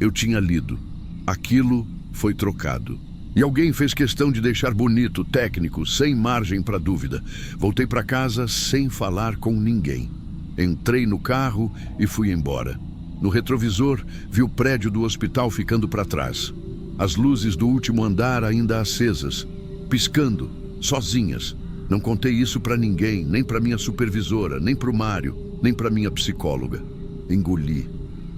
Eu tinha lido. Aquilo foi trocado. E alguém fez questão de deixar bonito, técnico, sem margem para dúvida. Voltei para casa sem falar com ninguém. Entrei no carro e fui embora. No retrovisor, vi o prédio do hospital ficando para trás. As luzes do último andar ainda acesas, piscando, sozinhas. Não contei isso para ninguém, nem para minha supervisora, nem para o Mário, nem para minha psicóloga. Engoli,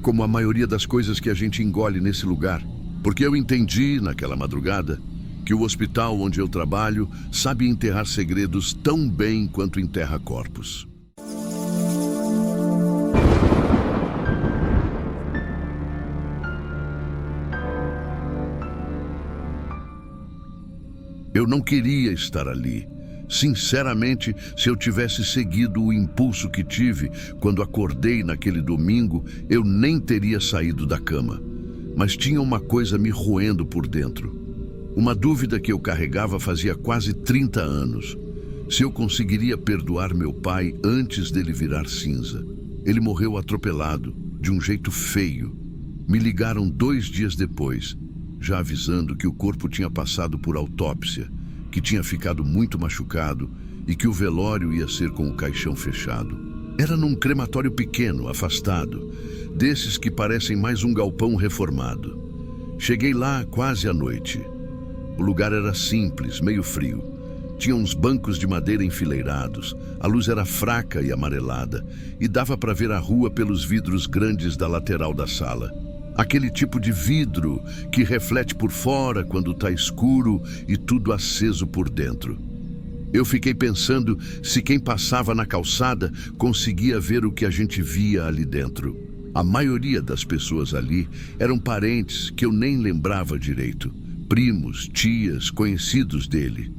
como a maioria das coisas que a gente engole nesse lugar. Porque eu entendi, naquela madrugada, que o hospital onde eu trabalho sabe enterrar segredos tão bem quanto enterra corpos. Eu não queria estar ali. Sinceramente, se eu tivesse seguido o impulso que tive quando acordei naquele domingo, eu nem teria saído da cama. Mas tinha uma coisa me roendo por dentro. Uma dúvida que eu carregava fazia quase 30 anos. Se eu conseguiria perdoar meu pai antes dele virar cinza. Ele morreu atropelado, de um jeito feio. Me ligaram 2 dias depois, já avisando que o corpo tinha passado por autópsia, que tinha ficado muito machucado e que o velório ia ser com o caixão fechado. Era num crematório pequeno, afastado, desses que parecem mais um galpão reformado. Cheguei lá quase à noite. O lugar era simples, meio frio. Tinha uns bancos de madeira enfileirados, a luz era fraca e amarelada, e dava para ver a rua pelos vidros grandes da lateral da sala. Aquele tipo de vidro que reflete por fora quando está escuro e tudo aceso por dentro. Eu fiquei pensando se quem passava na calçada conseguia ver o que a gente via ali dentro. A maioria das pessoas ali eram parentes que eu nem lembrava direito. Primos, tias, conhecidos dele.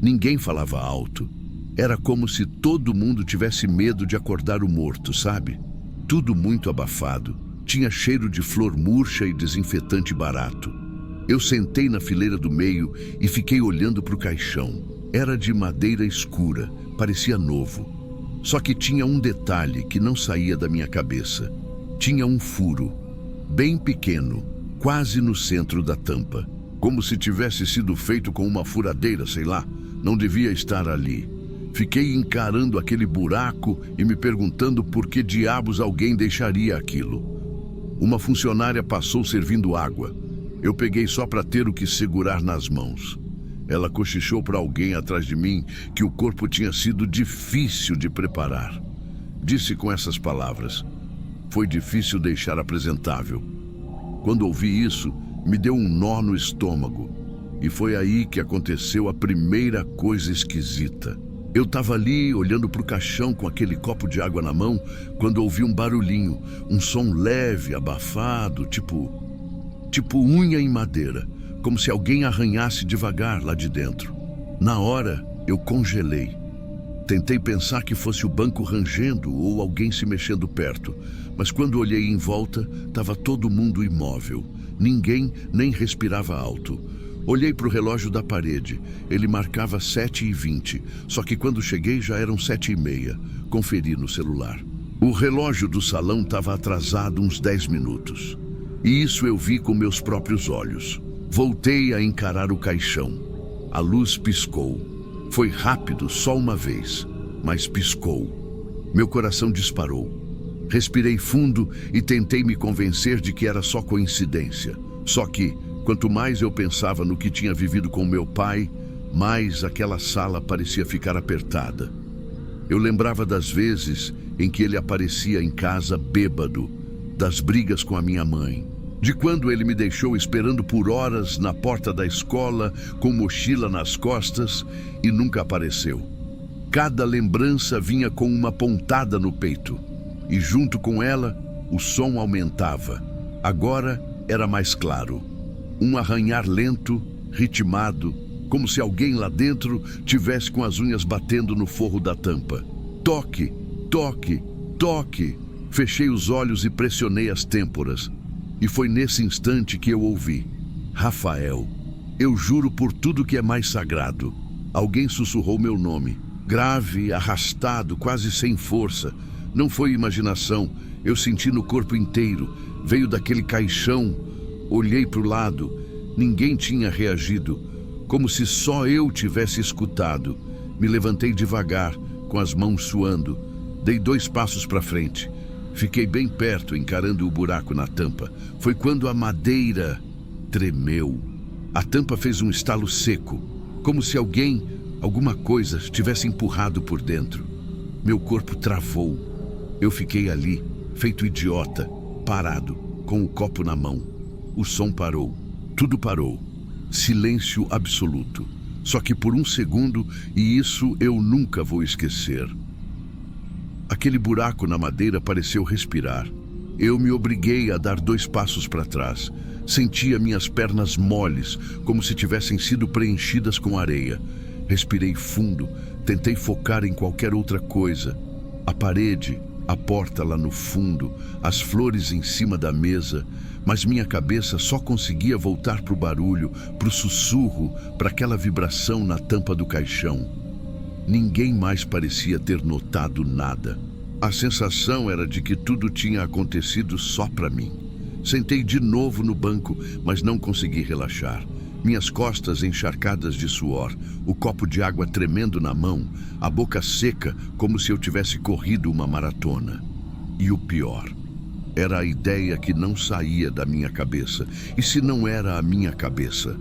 Ninguém falava alto. Era como se todo mundo tivesse medo de acordar o morto, sabe? Tudo muito abafado. Tinha cheiro de flor murcha e desinfetante barato. Eu sentei na fileira do meio e fiquei olhando para o caixão. Era de madeira escura, parecia novo. Só que tinha um detalhe que não saía da minha cabeça. Tinha um furo, bem pequeno, quase no centro da tampa. Como se tivesse sido feito com uma furadeira, sei lá. Não devia estar ali. Fiquei encarando aquele buraco e me perguntando por que diabos alguém deixaria aquilo. Uma funcionária passou servindo água. Eu peguei só para ter o que segurar nas mãos. Ela cochichou para alguém atrás de mim que o corpo tinha sido difícil de preparar. Disse com essas palavras: foi difícil deixar apresentável. Quando ouvi isso, me deu um nó no estômago. E foi aí que aconteceu a primeira coisa esquisita. Eu estava ali, olhando para o caixão com aquele copo de água na mão, quando ouvi um barulhinho, um som leve, abafado, tipo unha em madeira, como se alguém arranhasse devagar lá de dentro. Na hora, eu congelei. Tentei pensar que fosse o banco rangendo ou alguém se mexendo perto, mas quando olhei em volta, estava todo mundo imóvel. Ninguém nem respirava alto. Olhei para o relógio da parede. Ele marcava 7h20, só que quando cheguei já eram 7h30. Conferi no celular. O relógio do salão estava atrasado uns 10 minutos. E isso eu vi com meus próprios olhos. Voltei a encarar o caixão. A luz piscou. Foi rápido só uma vez, mas piscou. Meu coração disparou. Respirei fundo e tentei me convencer de que era só coincidência. Só que, quanto mais eu pensava no que tinha vivido com meu pai, mais aquela sala parecia ficar apertada. Eu lembrava das vezes em que ele aparecia em casa bêbado, das brigas com a minha mãe, de quando ele me deixou esperando por horas na porta da escola com mochila nas costas e nunca apareceu. Cada lembrança vinha com uma pontada no peito e junto com ela o som aumentava. Agora era mais claro. Um arranhar lento, ritmado, como se alguém lá dentro tivesse com as unhas batendo no forro da tampa. Toque, toque, toque. Fechei os olhos e pressionei as têmporas. E foi nesse instante que eu ouvi: Rafael, eu juro por tudo que é mais sagrado. Alguém sussurrou meu nome, grave, arrastado, quase sem força. Não foi imaginação, eu senti no corpo inteiro. Veio daquele caixão. Olhei para o lado. Ninguém tinha reagido, como se só eu tivesse escutado. Me levantei devagar, com as mãos suando. Dei 2 passos para frente. Fiquei bem perto, encarando o buraco na tampa. Foi quando a madeira tremeu. A tampa fez um estalo seco, como se alguma coisa, tivesse empurrado por dentro. Meu corpo travou. Eu fiquei ali, feito idiota, parado, com o copo na mão. O som parou. Tudo parou. Silêncio absoluto. Só que por um segundo, e isso eu nunca vou esquecer. Aquele buraco na madeira pareceu respirar. Eu me obriguei a dar 2 passos para trás. Sentia minhas pernas moles, como se tivessem sido preenchidas com areia. Respirei fundo, tentei focar em qualquer outra coisa. A parede, a porta lá no fundo, as flores em cima da mesa, mas minha cabeça só conseguia voltar para o barulho, para o sussurro, para aquela vibração na tampa do caixão. Ninguém mais parecia ter notado nada. A sensação era de que tudo tinha acontecido só para mim. Sentei de novo no banco, mas não consegui relaxar. Minhas costas encharcadas de suor, o copo de água tremendo na mão, a boca seca como se eu tivesse corrido uma maratona. E o pior, era a ideia que não saía da minha cabeça. E se não era a minha cabeça?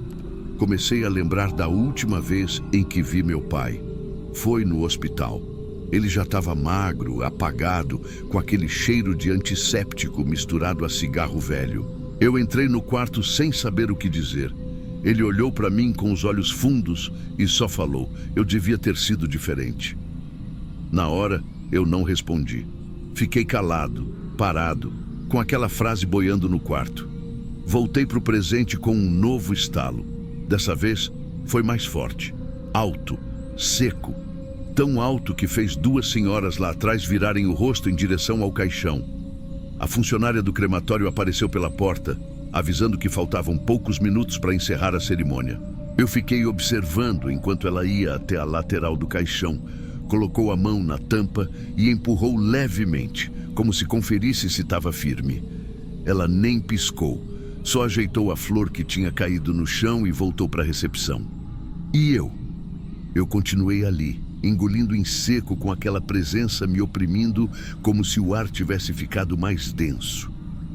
Comecei a lembrar da última vez em que vi meu pai. Foi no hospital. Ele já estava magro, apagado, com aquele cheiro de antisséptico misturado a cigarro velho. Eu entrei no quarto sem saber o que dizer. Ele olhou para mim com os olhos fundos e só falou: eu devia ter sido diferente. Na hora, eu não respondi. Fiquei calado, parado, com aquela frase boiando no quarto. Voltei para o presente com um novo estalo. Dessa vez, foi mais forte, alto, seco. Tão alto que fez 2 senhoras lá atrás virarem o rosto em direção ao caixão. A funcionária do crematório apareceu pela porta, avisando que faltavam poucos minutos para encerrar a cerimônia. Eu fiquei observando enquanto ela ia até a lateral do caixão, colocou a mão na tampa e empurrou levemente, como se conferisse se estava firme. Ela nem piscou, só ajeitou a flor que tinha caído no chão e voltou para a recepção. E eu? Eu continuei ali, engolindo em seco, com aquela presença me oprimindo, como se o ar tivesse ficado mais denso.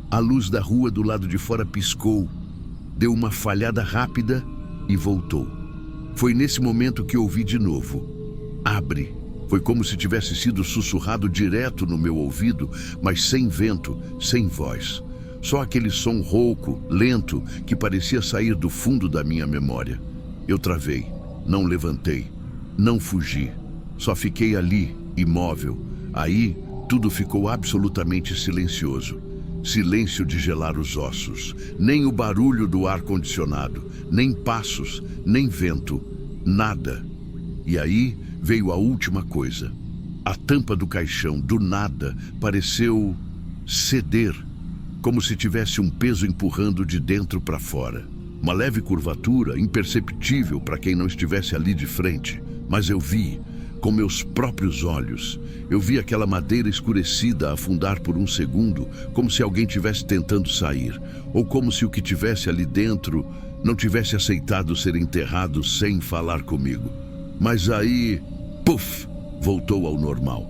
A luz da rua do lado de fora piscou, deu uma falhada rápida e voltou. Foi nesse momento que ouvi de novo: abre. Foi como se tivesse sido sussurrado direto no meu ouvido, mas sem vento, sem voz. Só aquele som rouco, lento, que parecia sair do fundo da minha memória. Eu travei, não levantei, não fugi. Só fiquei ali, imóvel. Aí, tudo ficou absolutamente silencioso. Silêncio de gelar os ossos. Nem o barulho do ar-condicionado, nem passos, nem vento, nada. E aí veio a última coisa. A tampa do caixão, do nada, pareceu ceder, como se tivesse um peso empurrando de dentro para fora. Uma leve curvatura, imperceptível para quem não estivesse ali de frente. Mas eu vi, com meus próprios olhos. Eu vi aquela madeira escurecida afundar por um segundo, como se alguém tivesse tentando sair, ou como se o que tivesse ali dentro não tivesse aceitado ser enterrado sem falar comigo. Mas aí, puf, voltou ao normal.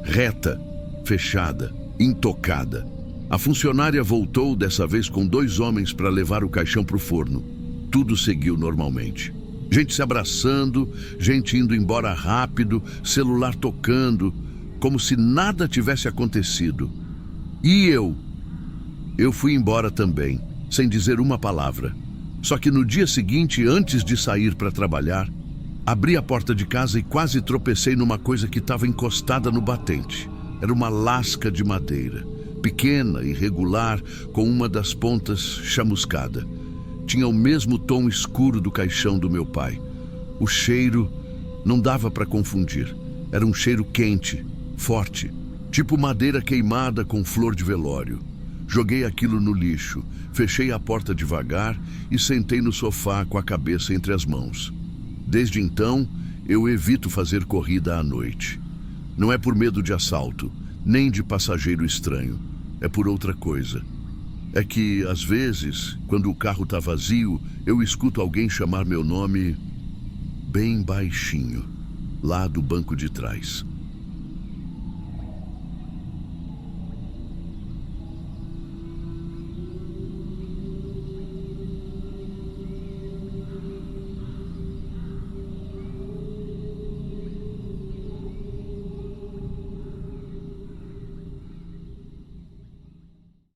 Reta, fechada, intocada. A funcionária voltou, dessa vez com 2 homens para levar o caixão para o forno. Tudo seguiu normalmente. Gente se abraçando, gente indo embora rápido, celular tocando, como se nada tivesse acontecido. E eu fui embora também, sem dizer uma palavra. Só que no dia seguinte, antes de sair para trabalhar, abri a porta de casa e quase tropecei numa coisa que estava encostada no batente. Era uma lasca de madeira. pequena, irregular, com uma das pontas chamuscada. Tinha o mesmo tom escuro do caixão do meu pai. O cheiro não dava para confundir. Era um cheiro quente, forte, tipo madeira queimada com flor de velório. Joguei aquilo no lixo, fechei a porta devagar e sentei no sofá com a cabeça entre as mãos. Desde então, eu evito fazer corrida à noite. Não é por medo de assalto, nem de passageiro estranho. É por outra coisa. É que, às vezes, quando o carro está vazio, eu escuto alguém chamar meu nome bem baixinho, lá do banco de trás.